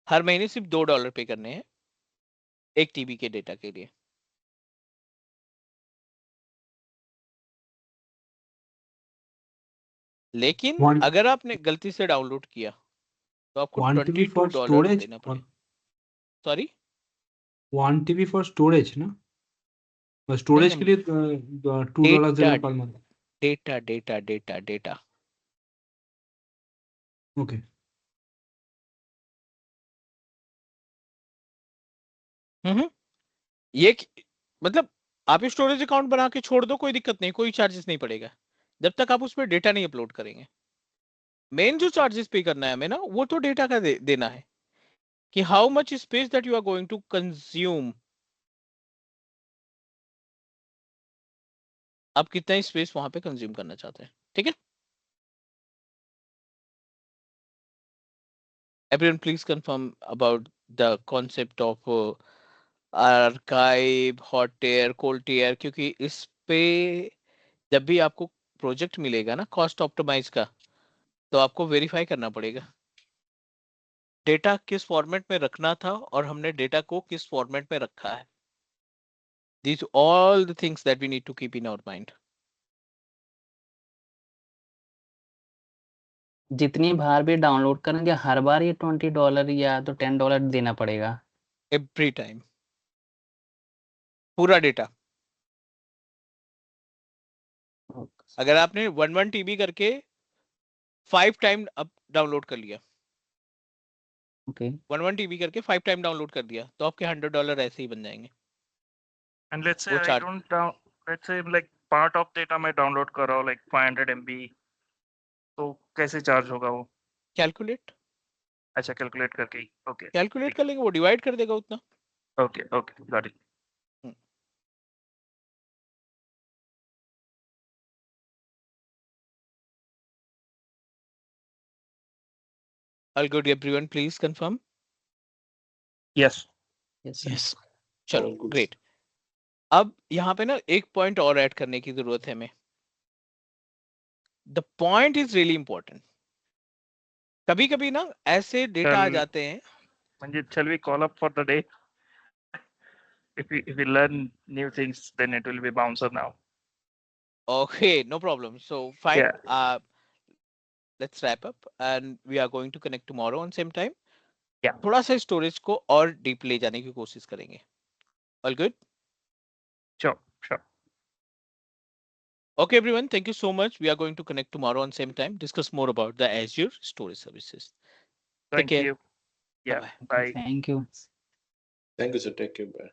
S3: हर महीने सिर्फ $2 पे करने हैं 1 TB के डेटा के लिए। लेकिन
S8: वन
S3: अगर आपने गलती से डाउनलोड किया तो आपको
S8: 1 TB फॉर
S3: $22
S8: स्टोरेज
S3: देना पड़ेगा। सॉरी,
S8: 1 TB फॉर स्टोरेज ना,
S3: नहीं
S8: स्टोरेज के
S3: नहीं,
S8: लिए $2
S3: डेटा
S8: देना per month.
S3: Data data data data.
S8: Okay,
S3: ये मतलब आप स्टोरेज अकाउंट बना के छोड़ दो, कोई दिक्कत नहीं, कोई चार्जेस नहीं पड़ेगा जब तक आप उस पर डेटा नहीं अपलोड करेंगे। मेन जो चार्जेस पे करना है हमें ना वो तो डेटा का देना है कि how much space that you are going to consume. आप कितना स्पेस वहां पे कंज्यूम करना चाहते हैं, ठीक है। Everyone please confirm about the concept of archive, hot tier, cold tier, क्योंकि इस पे जब भी आपको प्रोजेक्ट मिलेगा ना कॉस्ट ऑप्टिमाइज का, तो आपको वेरीफाई करना पड़ेगा डेटा किस फॉर्मेट में रखना था और हमने डेटा को किस फॉर्मेट में रखा है। These all the things that we need to keep in our mind.
S4: जितनी बार भी डाउनलोड करेंगे हर बार ये $20 या तो $10 देना पड़ेगा।
S3: Every time पूरा डेटा। अगर आपने 1 TB करके 5 टाइम अब डाउनलोड कर लिया,
S4: ओके
S3: 1 TB करके 5 टाइम डाउनलोड कर दिया, तो आपके $100 ऐसे ही बन जाएंगे।
S2: And let's say
S3: वो
S2: I
S3: charge
S2: don't down, let's say like part of data मैं download कर रहा हूँ like 500 MB, तो कैसे चार्ज होगा वो?
S3: कैलकुलेट
S2: अच्छा, कैलकुलेट करके ही, ओके
S3: कैलकुलेट कर लेंगे, वो डिवाइड कर देगा उतना।
S2: Okay okay, got it.
S3: All good, everyone please confirm.
S2: Yes
S4: yes
S7: yes
S3: चलो ग्रेट। अब यहाँ पे ना एक पॉइंट और ऐड करने की जरूरत है हमें। The point is really important. कभी कभी ना ऐसे डेटा आ जाते हैं।
S2: म्हणजे shall we call up for the day? if we learn new things, then it will be bouncer now.
S3: Okay, no problem. So fine.
S2: Yeah.
S3: Let's wrap up, and we are going to connect tomorrow on same time.
S2: Yeah.
S3: थोड़ा सा storage को और deep ले जाने की कोशिश करेंगे. All good?
S2: Sure.
S3: Okay, everyone. Thank you so much. We are going to connect tomorrow on same time. Discuss more about the Azure storage services. Take
S2: Thank
S3: care.
S2: you. Yeah.
S3: Bye-bye.
S2: Bye.
S4: Thank you.
S6: Thank you, sir. Take care. Bye.